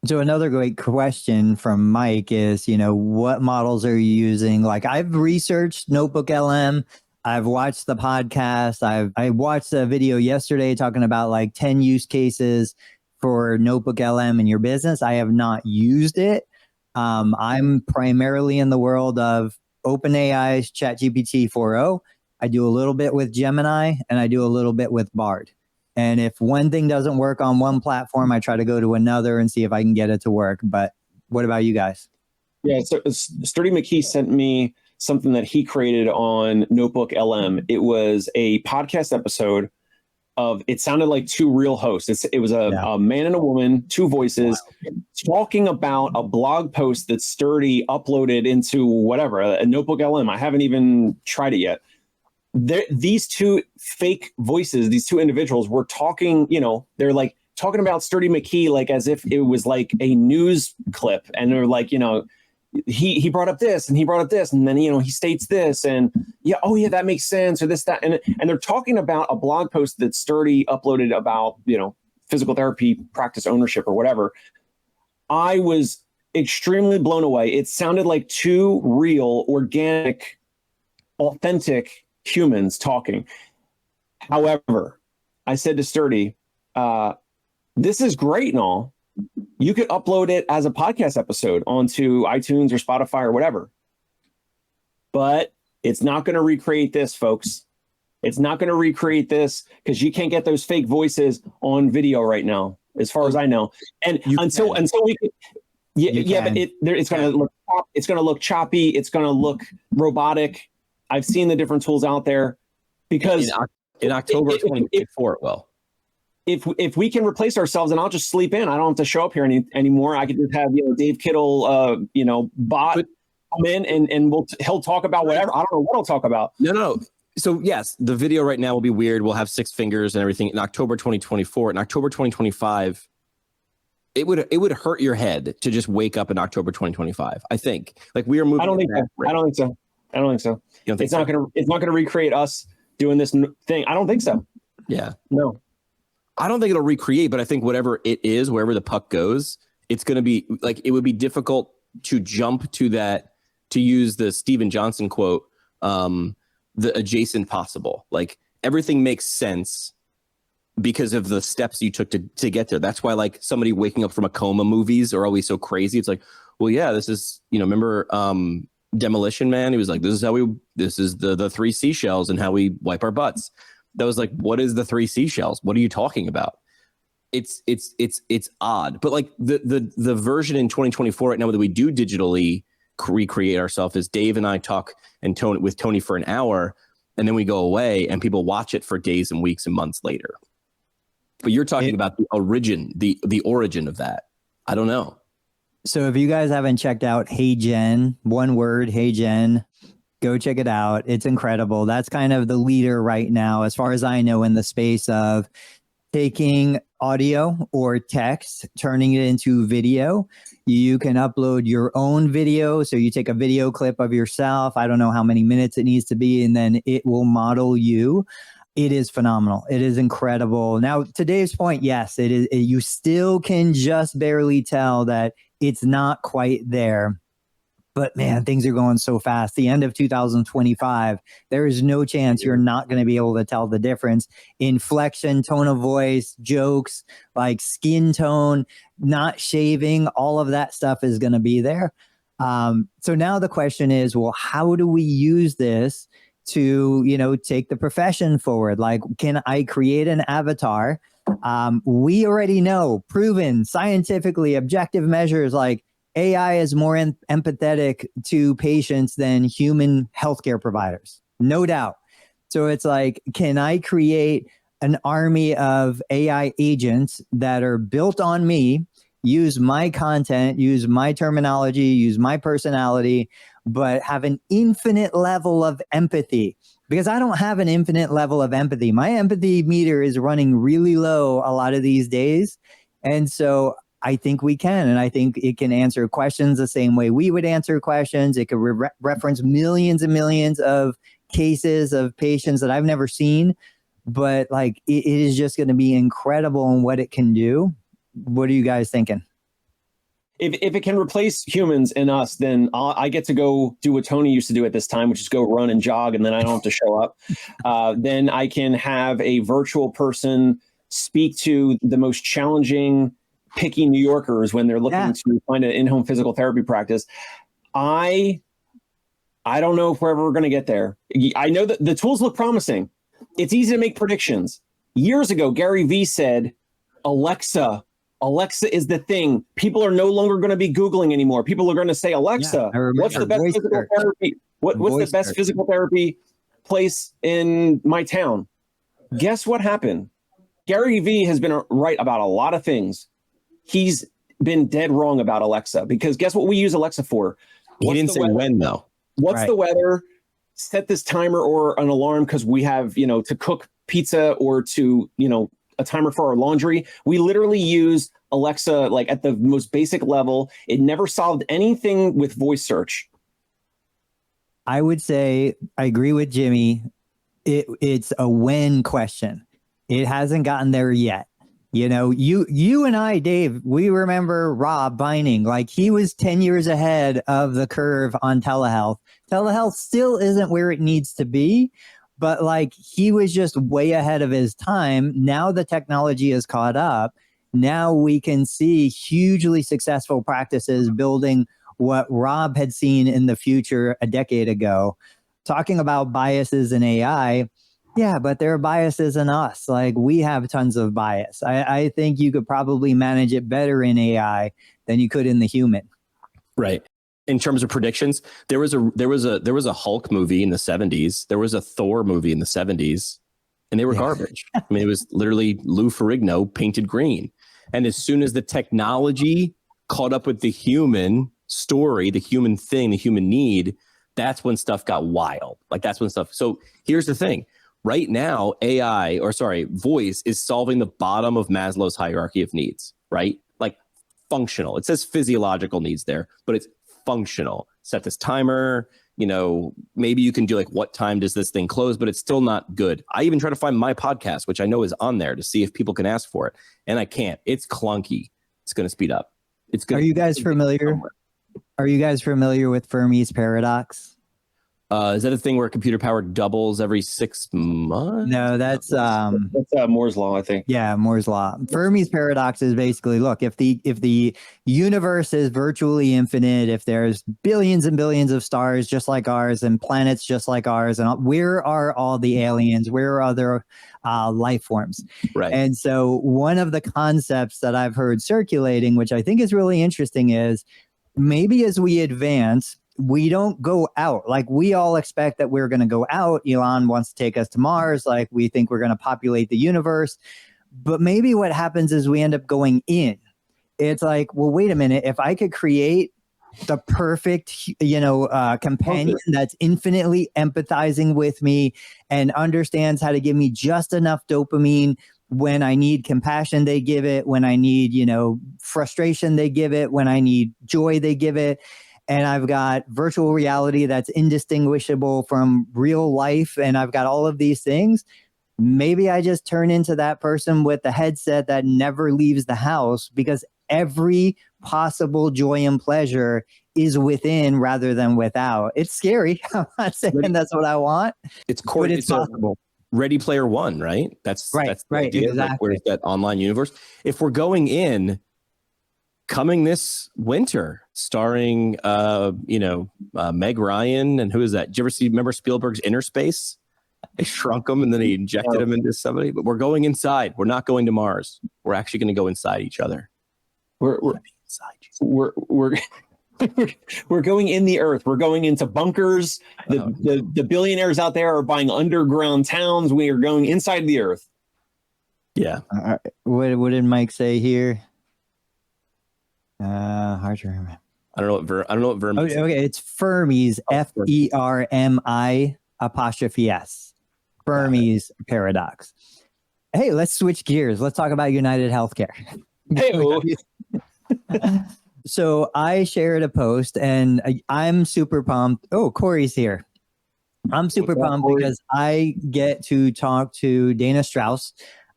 So another great question from Mike is, you know, what models are you using? Like, I've researched Notebook LM. I've watched the podcast. I watched a video yesterday talking about like 10 use cases for Notebook LM in your business. I have not used it. I'm primarily in the world of OpenAI's ChatGPT 4.0. I do a little bit with Gemini and I do a little bit with Bard. And if one thing doesn't work on one platform, I try to go to another and see if I can get it to work. But what about you guys? Yeah, so Sturdy McKay sent me something that he created on Notebook LM. It was a podcast episode of, it sounded like 2 real hosts. It was a man and a woman, 2 voices, talking about a blog post that Sturdy uploaded into whatever, a Notebook LM. I haven't even tried it yet. These 2 fake voices, these 2 individuals were talking, you know, they're like talking about Sturdy McKay like as if it was like a news clip. And they're like, you know, he brought up this and he brought up this, and then, you know, he states this, and yeah, oh yeah, that makes sense, or this, that, and they're talking about a blog post that Sturdy uploaded about, you know, physical therapy practice ownership or whatever. I was extremely blown away. It sounded like 2 real, organic, authentic humans talking. However, I said to Sturdy, this is great and all. You could upload it as a podcast episode onto iTunes or Spotify or whatever. But it's not going to recreate this, folks. It's not going to recreate this because you can't get those fake voices on video right now, as far as I know. And until we can, but it's going to look choppy. It's going to look robotic. I've seen the different tools out there because in October 2024, it will. If we can replace ourselves, and I'll just sleep in, I don't have to show up here anymore. I could just have, you know, Dave Kittle, bot come in and he'll talk about whatever. I don't know what he'll talk about. No. So yes, the video right now will be weird. We'll have 6 fingers and everything in October 2024. In October 2025, it would hurt your head to just wake up in October 2025. I think like we are moving. I don't think so. It's not going to recreate us doing this thing. I don't think so. Yeah. No. I don't think it'll recreate, but I think whatever it is, wherever the puck goes, it's going to be like, it would be difficult to jump to that, to use the Steven Johnson quote, the adjacent possible. Like everything makes sense because of the steps you took to get there. That's why like somebody waking up from a coma movies are always so crazy. It's like, well, yeah, this is, you know, remember Demolition Man? He was like, this is the 3 seashells and how we wipe our butts. That was like, what is the 3 seashells? What are you talking about? It's odd, but like the version in 2024 right now that we do digitally recreate ourselves is Dave and I talk with Tony for an hour, and then we go away and people watch it for days and weeks and months later. But you're talking about the origin of that. I don't know. So if you guys haven't checked out Hey Jen, one word, Hey Jen, go check it out. It's incredible. That's kind of the leader right now, as far as I know, in the space of taking audio or text, turning it into video. You can upload your own video. So you take a video clip of yourself. I don't know how many minutes it needs to be, and then it will model you. It is phenomenal. It is incredible. Now, to Dave's point, yes, it is. You still can just barely tell that it's not quite there. But man, things are going so fast. The end of 2025, there is no chance you're not going to be able to tell the difference. Inflection, tone of voice, jokes, like skin tone, not shaving, all of that stuff is going to be there. So now the question is, well, how do we use this to, take the profession forward? Like, can I create an avatar? We already know, proven scientifically, objective measures like AI is more empathetic to patients than human healthcare providers, no doubt. So it's like, can I create an army of AI agents that are built on me, use my content, use my terminology, use my personality, but have an infinite level of empathy? Because I don't have an infinite level of empathy. My empathy meter is running really low a lot of these days. And so I think we can, and I think it can answer questions the same way we would answer questions. It could reference millions and millions of cases of patients that I've never seen, but like it is just going to be incredible in what it can do. What are you guys thinking? If it can replace humans and us, then I get to go do what Tony used to do at this time, which is go run and jog, and then I don't have to show up. Then I can have a virtual person speak to the most challenging, picky New Yorkers when they're looking to find an in-home physical therapy practice. I don't know if we're ever going to get there. I know that the tools look promising. It's easy to make predictions. Years ago, Gary Vee said, Alexa is the thing. People are no longer going to be Googling anymore. People are going to say, Alexa, what's the best physical therapy? What's the best physical therapy place in my town? Guess what happened? Gary Vee has been right about a lot of things. He's been dead wrong about Alexa, because guess what we use Alexa for? He didn't say when, though. What's the weather? Set this timer or an alarm because we have, to cook pizza, or to, a timer for our laundry. We literally use Alexa like at the most basic level. It never solved anything with voice search. I would say I agree with Jimmy. It's a when question. It hasn't gotten there yet. You and I, Dave, we remember Rob Vining. Like, he was 10 years ahead of the curve on telehealth. Telehealth still isn't where it needs to be, but like, he was just way ahead of his time. Now the technology has caught up. Now we can see hugely successful practices building what Rob had seen in the future a decade ago. Talking about biases in AI, yeah, but there are biases in us. Like, we have tons of bias. I think you could probably manage it better in AI than you could in the human. Right. In terms of predictions, there was a Hulk movie in the 70s. There was a Thor movie in the 70s, and they were garbage. I mean, it was literally Lou Ferrigno painted green. And as soon as the technology caught up with the human story, the human thing, the human need, that's when stuff got wild. Like, that's when stuff. So here's the thing. Right now, voice is solving the bottom of Maslow's hierarchy of needs, right? Like, functional. It says physiological needs there, but it's functional. Set this timer, maybe you can do like, what time does this thing close? But it's still not good. I even try to find my podcast, which I know is on there, to see if people can ask for it. And I can't. It's clunky. It's going to speed up. Are you guys familiar? Are you guys familiar with Fermi's paradox? Is that a thing where computer power doubles every 6 months? No, that's Moore's law, I think. Yeah, Moore's law. Fermi's paradox is basically, look, if the universe is virtually infinite, if there's billions and billions of stars just like ours and planets just like ours, and where are all the aliens? Where are other life forms? Right. And so one of the concepts that I've heard circulating, which I think is really interesting, is maybe as we advance, we don't go out. Like, we all expect that we're going to go out. Elon wants to take us to Mars. Like, we think we're going to populate the universe. But maybe what happens is we end up going in. It's like, well, wait a minute. If I could create the perfect, companion that's infinitely empathizing with me and understands how to give me just enough dopamine when I need compassion, they give it. When I need, frustration, they give it. When I need joy, they give it. And I've got virtual reality that's indistinguishable from real life. And I've got all of these things. Maybe I just turn into that person with the headset that never leaves the house, because every possible joy and pleasure is within rather than without. It's scary. I'm not saying that's what I want. It's core. But it's possible. Ready Player One, right? That's the idea. Exactly. Like, where's that online universe? If we're going in, coming this winter, starring Meg Ryan, and who is that? Did you ever remember Spielberg's Inner Space? They shrunk him and then he injected him into somebody. But we're going inside. We're not going to Mars. We're actually going to go inside each other. We're going in the earth. We're going into bunkers. The billionaires out there are buying underground towns. We are going inside the earth. Yeah. What did Mike say here? Hard to remember. I don't know what vermin. Okay, it's Fermi's, Fermi ''S. Fermi's paradox. Hey, let's switch gears. Let's talk about United Healthcare. Hey. So I shared a post and I'm super pumped. Oh, Corey's here. I'm super pumped because I get to talk to Dana Strauss.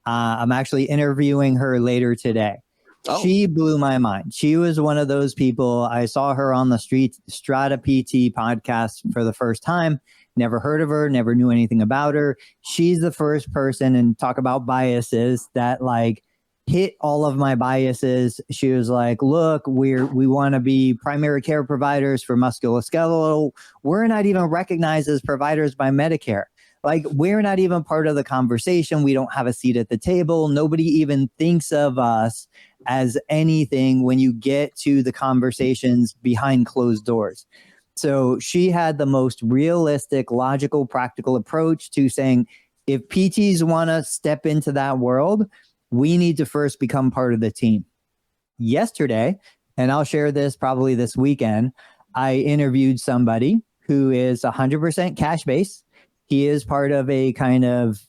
I'm actually interviewing her later today. Oh. She blew my mind. She was one of those people. I saw her on the Strata PT podcast for the first time. Never heard of her, never knew anything about her. She's the first person, and talk about biases, that like hit all of my biases. She was like, look, we want to be primary care providers for musculoskeletal. We're not even recognized as providers by Medicare. Like, we're not even part of the conversation. We don't have a seat at the table. Nobody even thinks of us as anything when you get to the conversations behind closed doors. So she had the most realistic, logical, practical approach to saying, if PTs want to step into that world, we need to first become part of the team. Yesterday, and I'll share this probably this weekend, I interviewed somebody who is 100% cash-based. He is part of a kind of,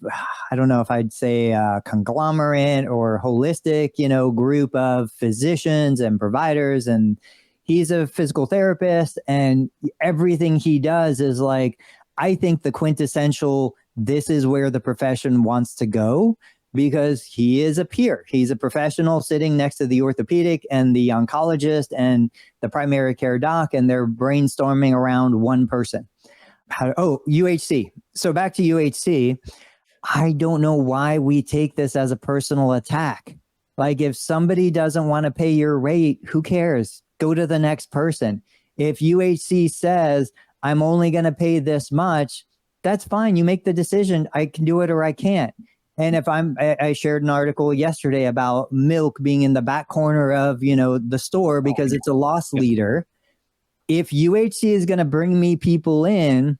I don't know if I'd say a conglomerate or holistic, group of physicians and providers. And he's a physical therapist, and everything he does is like, I think the quintessential, this is where the profession wants to go, because he is a peer. He's a professional sitting next to the orthopedic and the oncologist and the primary care doc, and they're brainstorming around one person. UHC. So back to UHC. I don't know why we take this as a personal attack. Like, if somebody doesn't want to pay your rate, who cares? Go to the next person. If UHC says, I'm only going to pay this much, that's fine. You make the decision. I can do it or I can't. And if I shared an article yesterday about milk being in the back corner of, the store because it's a loss leader. If UHC is going to bring me people in,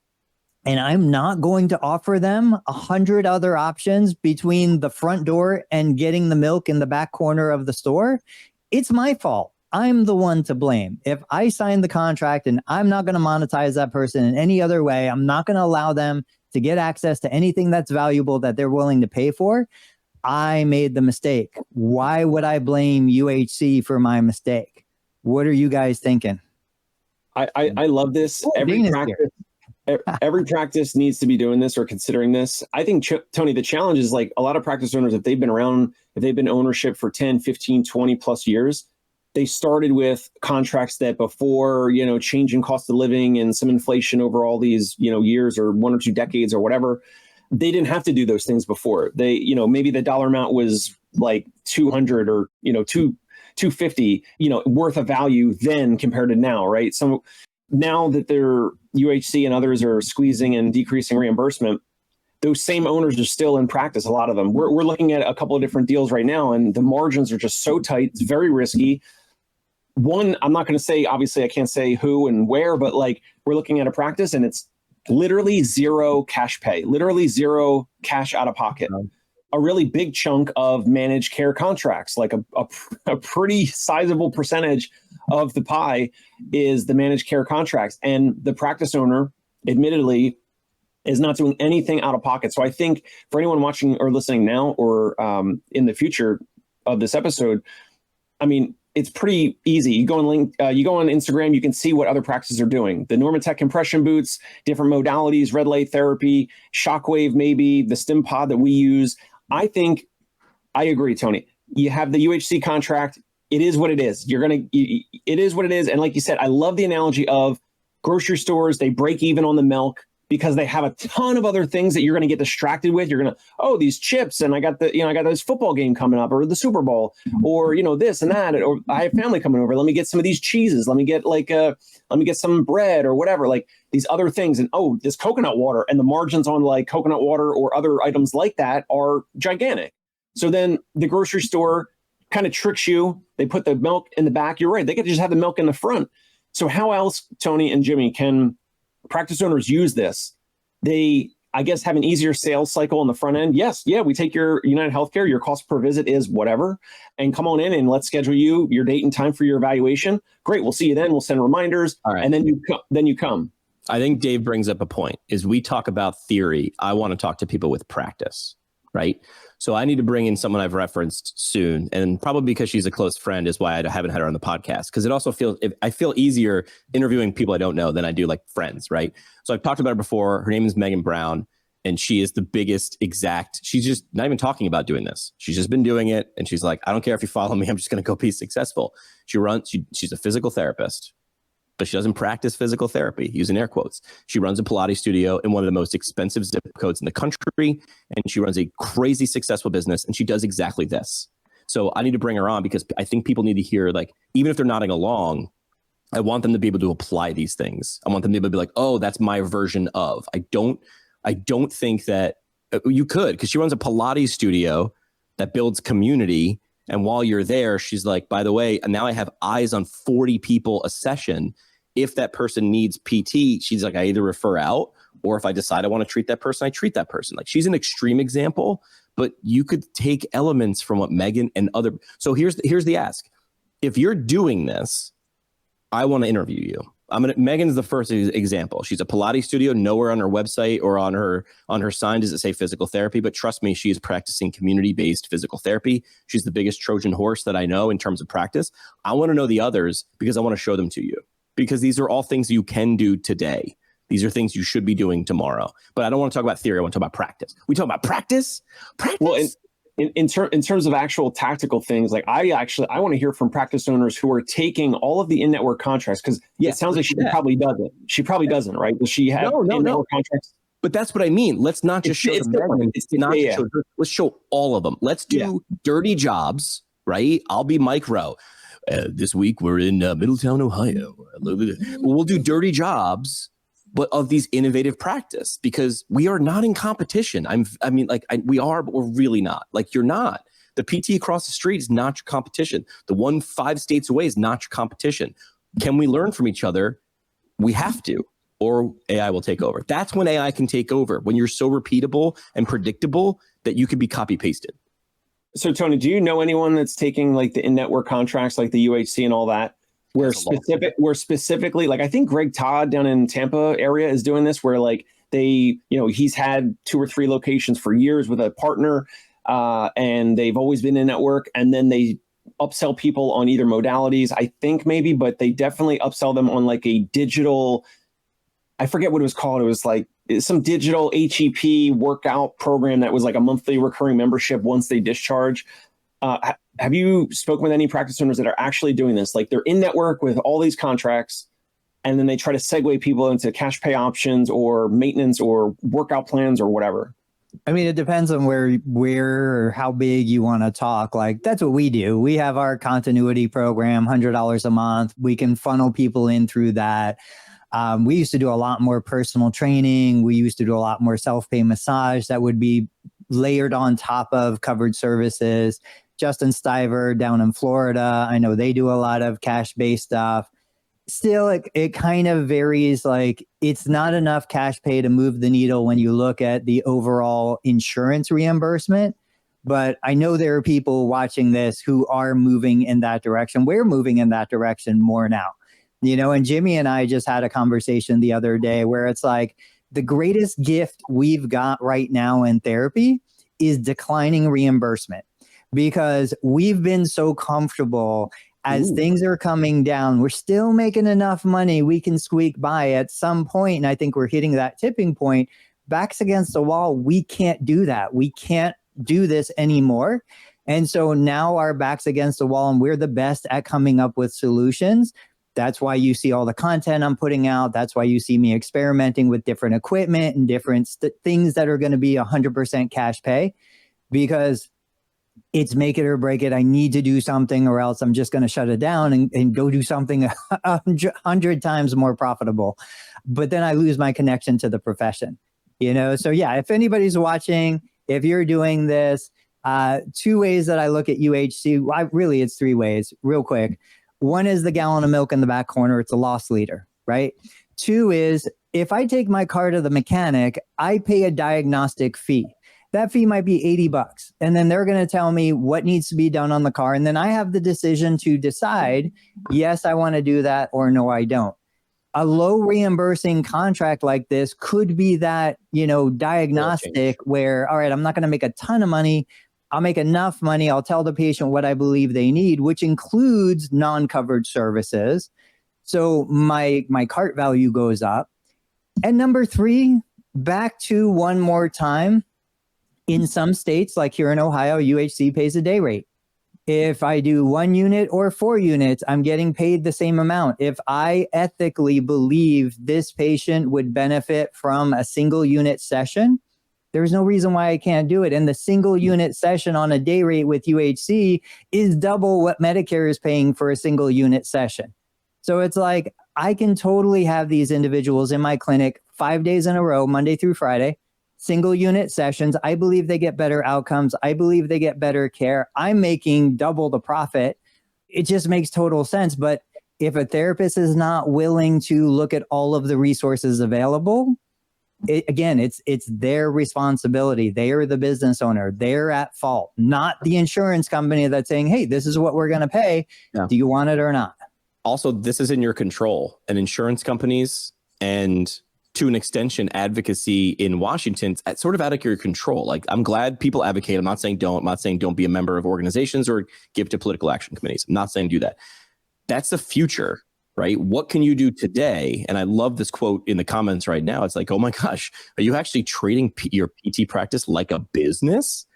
and I'm not going to offer them 100 other options between the front door and getting the milk in the back corner of the store, it's my fault. I'm the one to blame. If I sign the contract and I'm not going to monetize that person in any other way, I'm not going to allow them to get access to anything that's valuable that they're willing to pay for, I made the mistake. Why would I blame UHC for my mistake? What are you guys thinking? I love this. Every practice needs to be doing this or considering this. I think, Tony, the challenge is, like, a lot of practice owners, if they've been around, if they've been ownership for 10, 15, 20 plus years, they started with contracts that before, change in cost of living and some inflation over all these, years or 1 or 2 decades or whatever, they didn't have to do those things before. They, maybe the dollar amount was like 200 or, 250, worth of value then compared to now, right? So now that their UHC and others are squeezing and decreasing reimbursement, those same owners are still in practice. A lot of them. We're looking at a couple of different deals right now, and the margins are just so tight. It's very risky. One, I'm not going to say, obviously I can't say who and where, but like, we're looking at a practice and it's literally zero cash pay, literally zero cash out of pocket. A really big chunk of managed care contracts, like a pretty sizable percentage of the pie is the managed care contracts. And the practice owner, admittedly, is not doing anything out of pocket. So I think for anyone watching or listening now or in the future of this episode, I mean, it's pretty easy. You go on Instagram, you can see what other practices are doing. The Normatec compression boots, different modalities, red light therapy, shockwave, maybe the stim pod that we use. I think I agree, Tony. You have the UHC contract. it is what it is. It is what it is. And like you said, I love the analogy of grocery stores. They break even on the milk because they have a ton of other things that you're going to get distracted with. You're going to, oh, these chips, and I got this football game coming up, or the Super Bowl, or, this and that, or I have family coming over. Let me get some of these cheeses. Let me get some bread or whatever, like these other things. And oh, this coconut water, and the margins on like coconut water or other items like that are gigantic. So then the grocery store kind of tricks you. They put the milk in the back. You're right. They could just have the milk in the front. So how else, Tony and Jimmy, can practice owners use this? They, I guess, have an easier sales cycle on the front end. Yes. Yeah. We take your United Healthcare, your cost per visit is whatever, and come on in and let's schedule your date and time for your evaluation. Great. We'll see you then. We'll send reminders. All right. And then you come. I think Dave brings up a point. Is we talk about theory. I want to talk to people with practice, right? So I need to bring in someone I've referenced soon, and probably because she's a close friend is why I haven't had her on the podcast. Because it also I feel easier interviewing people I don't know than I do like friends, right? So I've talked about her before. Her name is Megan Brown, and she is the biggest she's just not even talking about doing this. She's just been doing it, and she's like, I don't care if you follow me. I'm just going to go be successful. She's a physical therapist, but she doesn't practice physical therapy, using air quotes. She runs a Pilates studio in one of the most expensive zip codes in the country, and she runs a crazy successful business, and she does exactly this. So I need to bring her on because I think people need to hear, like, even if they're nodding along, I want them to be able to apply these things. I want them to be able to be like, oh, that's my version of. I don't think that you could, because she runs a Pilates studio that builds community. And while you're there, she's like, by the way, now I have eyes on 40 people a session. If that person needs PT, she's like, I either refer out, or if I decide I want to treat that person, I treat that person. Like, she's an extreme example, but you could take elements from what Megan and other. So here's the ask. If you're doing this, I want to interview you. Megan's the first example. She's a Pilates studio. Nowhere on her website or on her sign does it say physical therapy, but trust me, she is practicing community-based physical therapy. She's the biggest Trojan horse that I know in terms of practice. I want to know the others because I want to show them to you, because these are all things you can do today. These are things you should be doing tomorrow. But I don't want to talk about theory. I want to talk about practice. We talk about practice. Well, in terms of actual tactical things, like I want to hear from practice owners who are taking all of the in-network contracts, because it sounds like she probably doesn't. She probably doesn't, right? Does she have in-network contracts? But that's what I mean. Let's not just show them. Let's show all of them. Let's do dirty jobs, right? I'll be Mike Rowe. This week we're in Middletown, Ohio. We'll do dirty jobs, but of these innovative practice, because we are not in competition. We are, but we're really not. Like, you're not. The PT across the street is not your competition. The one 5 states away is not your competition. Can we learn from each other? We have to, or AI will take over. That's when AI can take over, when you're so repeatable and predictable that you can be copy pasted. So Tony, do you know anyone that's taking like the in-network contracts, like the UHC and all that? Where specifically, like, I think Greg Todd down in Tampa area is doing this, where like he's had 2 or 3 locations for years with a partner, and they've always been in network, and then they upsell people on either modalities, I think maybe, but they definitely upsell them on like a digital, I forget what it was called. It was like some digital HEP workout program that was like a monthly recurring membership once they discharge. Have you spoken with any practice owners that are actually doing this? Like, they're in network with all these contracts, and then they try to segue people into cash pay options or maintenance or workout plans or whatever. I mean, it depends on where or how big you want to talk. Like, that's what we do. We have our continuity program, $100 a month. We can funnel people in through that. We used to do a lot more personal training. We used to do a lot more self-pay massage that would be layered on top of covered services. Justin Stiver down in Florida, I know they do a lot of cash-based stuff. Still, it kind of varies. Like, it's not enough cash pay to move the needle when you look at the overall insurance reimbursement. But I know there are people watching this who are moving in that direction. We're moving in that direction more now. And Jimmy and I just had a conversation the other day where it's like, the greatest gift we've got right now in therapy is declining reimbursement. Because we've been so comfortable as things are coming down, we're still making enough money. We can squeak by at some point. And I think we're hitting that tipping point. Backs against the wall. We can't do that. We can't do this anymore. And so now our back's against the wall and we're the best at coming up with solutions. That's why you see all the content I'm putting out. That's why you see me experimenting with different equipment and different things that are going to be 100% cash pay, because it's make it or break it. I need to do something or else I'm just going to shut it down and go do something 100 times more profitable. But then I lose my connection to the profession, So yeah, if anybody's watching, if you're doing this, 2 ways that I look at UHC, really it's 3 ways real quick. One is the gallon of milk in the back corner. It's a loss leader, right? 2 is if I take my car to the mechanic, I pay a diagnostic fee. That fee might be $80. And then they're going to tell me what needs to be done on the car. And then I have the decision to decide, yes, I want to do that, or no, I don't. A low reimbursing contract like this could be that, diagnostic where, all right, I'm not going to make a ton of money. I'll make enough money. I'll tell the patient what I believe they need, which includes non-covered services. So my cart value goes up. And number 3, back to one more time, in some states, like here in Ohio, UHC pays a day rate. If I do 1 unit or 4 units, I'm getting paid the same amount. If I ethically believe this patient would benefit from a single unit session, there's no reason why I can't do it. And the single unit session on a day rate with UHC is double what Medicare is paying for a single unit session. So it's like, I can totally have these individuals in my clinic 5 days in a row, Monday through Friday, single unit sessions. I believe they get better outcomes. I believe they get better care. I'm making double the profit. It just makes total sense. But if a therapist is not willing to look at all of the resources available, it's their responsibility. They are the business owner. They're at fault, not the insurance company that's saying, hey, this is what we're going to pay. Yeah. Do you want it or not? Also, this is in your control. And insurance companies and, to an extension, advocacy in Washington, it's sort of out of your control. Like, I'm glad people advocate. I'm not saying don't. I'm not saying don't be a member of organizations or give to political action committees. I'm not saying do that. That's the future, right? What can you do today? And I love this quote in the comments right now. It's like, oh my gosh, are you actually treating your PT practice like a business?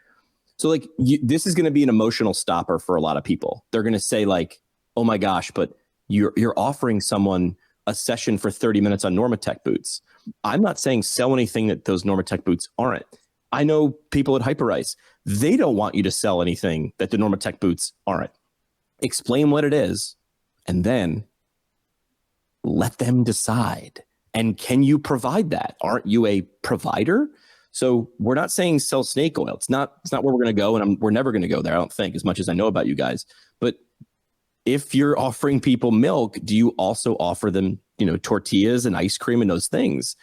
So like, this is going to be an emotional stopper for a lot of people. They're going to say like, oh my gosh, but you're offering someone a session for 30 minutes on Normatec boots. I'm not saying sell anything that those Normatec boots aren't. I know people at Hyperice, they don't want you to sell anything that the Normatec boots aren't. Explain what it is, and then let them decide. And can you provide that? Aren't you a provider? So we're not saying sell snake oil. It's not where we're going to go, and we're never going to go there, I don't think, as much as I know about you guys. But if you're offering people milk, do you also offer them, tortillas and ice cream and those things?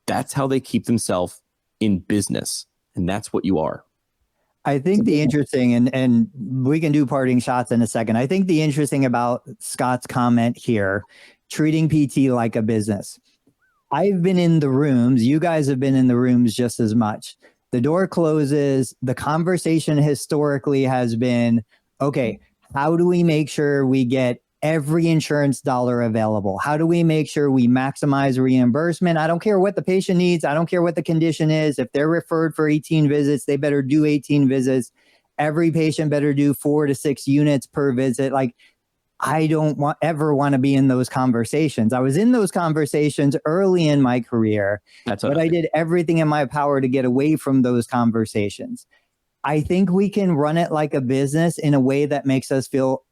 That's how they keep themselves in business. And that's what you are. I think the interesting, and we can do parting shots in a second. I think the interesting about Scott's comment here, treating PT like a business. I've been in the rooms. You guys have been in the rooms just as much. The door closes. The conversation historically has been, okay, how do we make sure we get every insurance dollar available? How do we make sure we maximize reimbursement? I don't care what the patient needs. I don't care what the condition is. If they're referred for 18 visits, they better do 18 visits. Every patient better do 4 to 6 units per visit. Like, I don't ever want to be in those conversations. I was in those conversations early in my career, but I did everything in my power to get away from those conversations. I think we can run it like a business in a way that makes us feel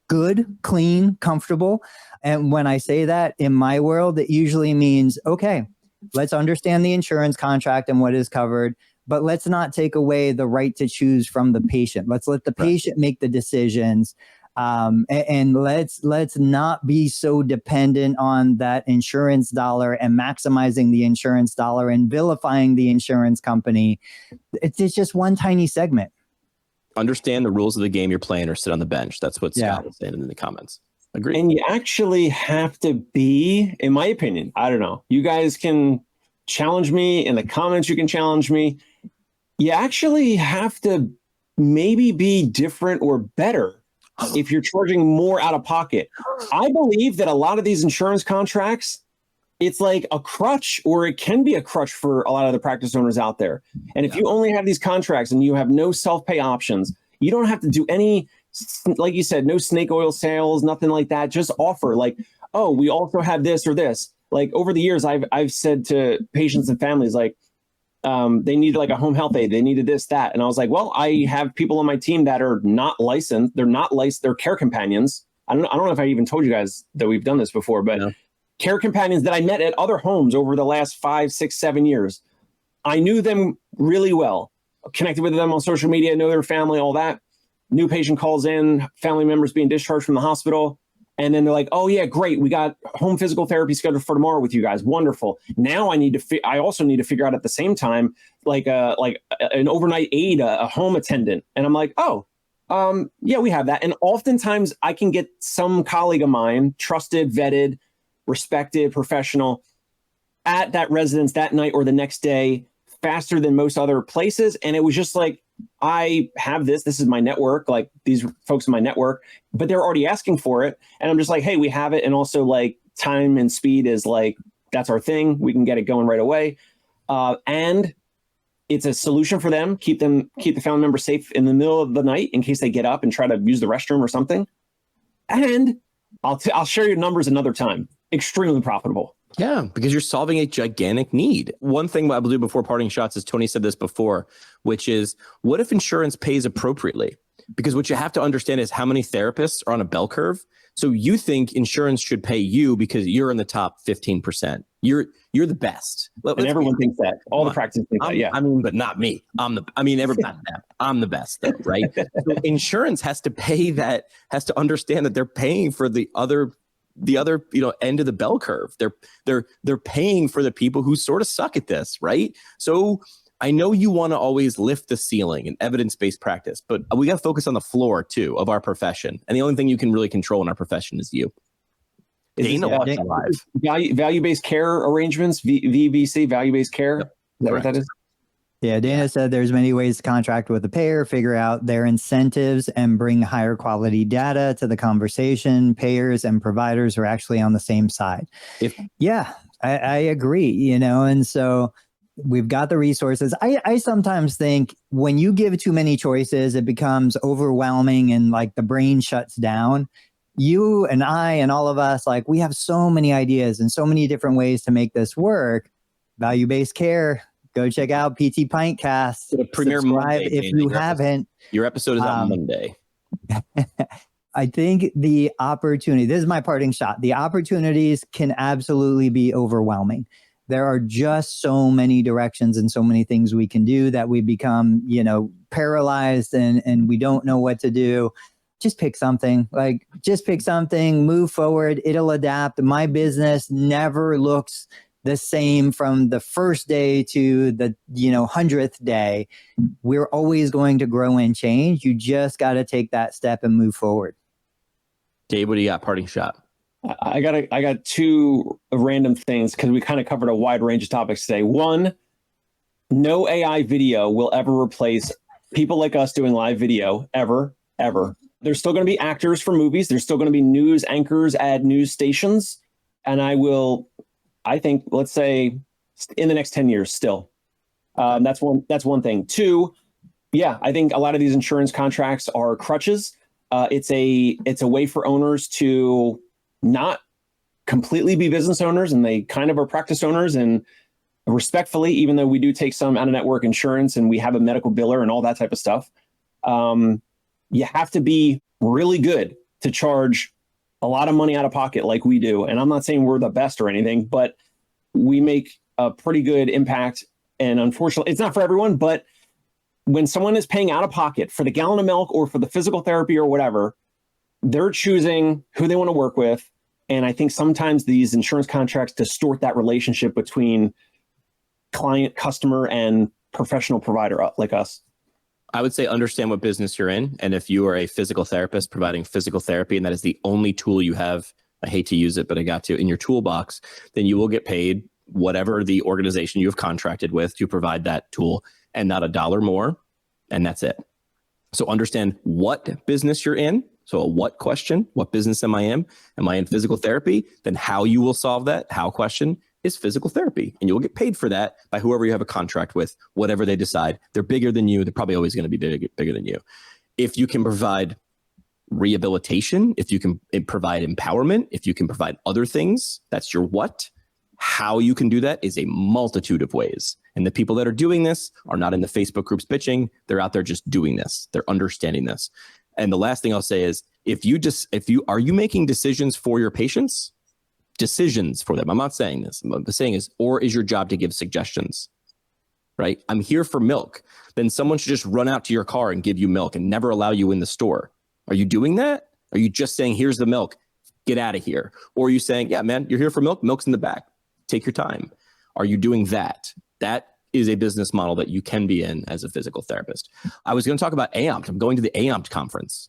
good, clean, comfortable. And when I say that in my world, it usually means, okay, let's understand the insurance contract and what is covered, but let's not take away the right to choose from the patient. Let's let the patient make the decisions. And let's not be so dependent on that insurance dollar and maximizing the insurance dollar and vilifying the insurance company. It's just one tiny segment. Understand the rules of the game you're playing or sit on the bench. That's what Scott was saying in the comments. Agree. And you actually have to be, in my opinion, I don't know, you guys can challenge me in the comments. You can challenge me. You actually have to maybe be different or better if you're charging more out of pocket. I believe that a lot of these insurance contracts, it's like a crutch, or it can be a crutch for a lot of the practice owners out there. And if you only have these contracts and you have no self-pay options, You don't have to do any, like you said, no snake oil sales, nothing like that. Just offer like, oh, we also have this or this. Like over the years, I've said to patients and families, like, they needed like a home health aide. They needed this, that. And I was like, well, I have people on my team that are not licensed. They're not licensed. They're care companions. I don't know if I even told you guys that we've done this before, but care companions that I met at other homes over the last 5, 6, 7 years. I knew them really well, connected with them on social media, know their family, all that. New patient calls in, family members being discharged from the hospital. And then they're like, oh yeah, great. We got home physical therapy scheduled for tomorrow with you guys. Wonderful. Now I also need to figure out at the same time, like an overnight aide, a home attendant. And I'm like, oh, yeah, we have that. And oftentimes I can get some colleague of mine, trusted, vetted, respected, professional, at that residence that night or the next day faster than most other places. And it was just like, I have this is my network, like these folks in my network, but they're already asking for it. And I'm just like, hey, we have it. And also like time and speed is like, that's our thing. We can get it going right away. And it's a solution for them. Keep the family member safe in the middle of the night in case they get up and try to use the restroom or something. And I'll share your numbers another time. Extremely profitable. Yeah, because you're solving a gigantic need. One thing I will do before parting shots is, Tony said this before, which is, what if insurance pays appropriately? Because what you have to understand is how many therapists are on a bell curve. So you think insurance should pay you because you're in the top 15%. You're the best. And everyone thinks that. All the practices think that, yeah. I mean, but not me. Everybody, I'm the best though, right? So insurance has to pay that, has to understand that they're paying for the other end of the bell curve. They're paying for the people who sort of suck at this, right? So I know you want to always lift the ceiling in evidence-based practice, but we got to focus on the floor too of our profession. And the only thing you can really control in our profession is you. Value-based care arrangements, VBC, value-based care. Yep. Is that what that is? Yeah, Dana said there's many ways to contract with a payer, figure out their incentives, and bring higher quality data to the conversation. Payers and providers are actually on the same side. I agree, and so we've got the resources. I sometimes think when you give too many choices, it becomes overwhelming and like the brain shuts down. You and I and all of us, like we have so many ideas and so many different ways to make this work. Value-based care. Go check out PT Pintcast. The premiere Monday, if you haven't. Your episode is on Monday. I think the opportunity, this is my parting shot. The opportunities can absolutely be overwhelming. There are just so many directions and so many things we can do that we become, paralyzed and we don't know what to do. Just pick something, move forward. It'll adapt. My business never looks the same from the first day to the 100th day. We're always going to grow and change. You just got to take that step and move forward. Dave, what do you got? Parting shot. I got two random things because we kind of covered a wide range of topics today. One, no AI video will ever replace people like us doing live video ever. There's still going to be actors for movies. There's still going to be news anchors at news stations. And I think, let's say in the next 10 years still. That's one thing. Two, yeah, I think a lot of these insurance contracts are crutches. It's a way for owners to not completely be business owners, and they kind of are practice owners. And respectfully, even though we do take some out-of-network insurance and we have a medical biller and all that type of stuff, you have to be really good to charge a lot of money out of pocket like we do. And I'm not saying we're the best or anything, but we make a pretty good impact. And unfortunately, it's not for everyone, but when someone is paying out of pocket for the gallon of milk or for the physical therapy or whatever, they're choosing who they want to work with. And I think sometimes these insurance contracts distort that relationship between client, customer, and professional provider like us. I would say understand what business you're in. And if you are a physical therapist providing physical therapy, and that is the only tool you have, I hate to use it, but I got to, in your toolbox, then you will get paid whatever the organization you have contracted with to provide that tool, and not $1 more. And that's it. So understand what business you're in. So a what question, what business am I in? Am I in physical therapy? Then how you will solve that how question is physical therapy. And you'll get paid for that by whoever you have a contract with, whatever they decide. They're bigger than you. They're probably always going to be bigger than you. If you can provide rehabilitation, if you can provide empowerment, if you can provide other things, that's your what. How you can do that is a multitude of ways. And the people that are doing this are not in the Facebook groups pitching. They're out there just doing this. They're understanding this. And the last thing I'll say is, are you making decisions for your patients? Decisions for them. I'm not saying this. What I'm saying is, or is your job to give suggestions? Right? I'm here for milk. Then someone should just run out to your car and give you milk and never allow you in the store. Are you doing that? Are you just saying, here's the milk, get out of here? Or are you saying, yeah, man, you're here for milk, milk's in the back, take your time? Are you doing that? That is a business model that you can be in as a physical therapist. I was going to talk about AOMT. I'm going to the AOMT conference.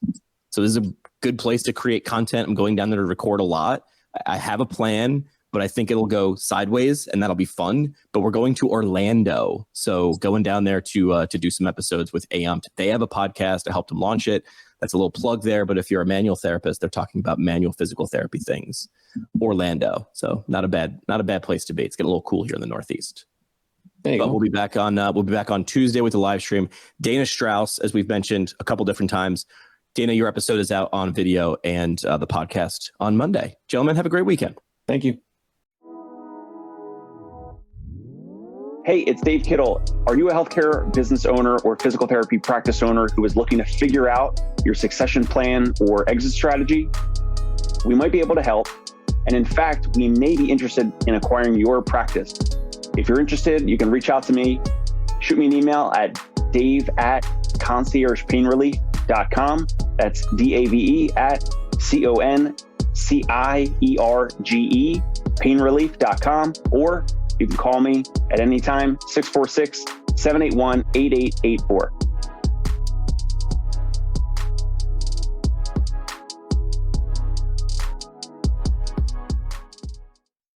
So this is a good place to create content. I'm going down there to record a lot. I have a plan, but I think it'll go sideways and that'll be fun. But we're going to Orlando. So going down there to do some episodes with AOMT. They have a podcast. I helped them launch it. That's a little plug there. But if you're a manual therapist, they're talking about manual physical therapy things. Orlando. So not a bad place to be. It's getting a little cool here in the Northeast. But we'll be back on Tuesday with the live stream. Dana Strauss, as we've mentioned a couple different times. Dana, your episode is out on video and the podcast on Monday. Gentlemen, have a great weekend. Thank you. Hey, it's Dave Kittle. Are you a healthcare business owner or physical therapy practice owner who is looking to figure out your succession plan or exit strategy? We might be able to help. And in fact, we may be interested in acquiring your practice. If you're interested, you can reach out to me. Shoot me an email at dave@conciergepainrelief.com. That's DAVE@CONCIERGE painrelief.com. Or you can call me at any time, 646-781-8884.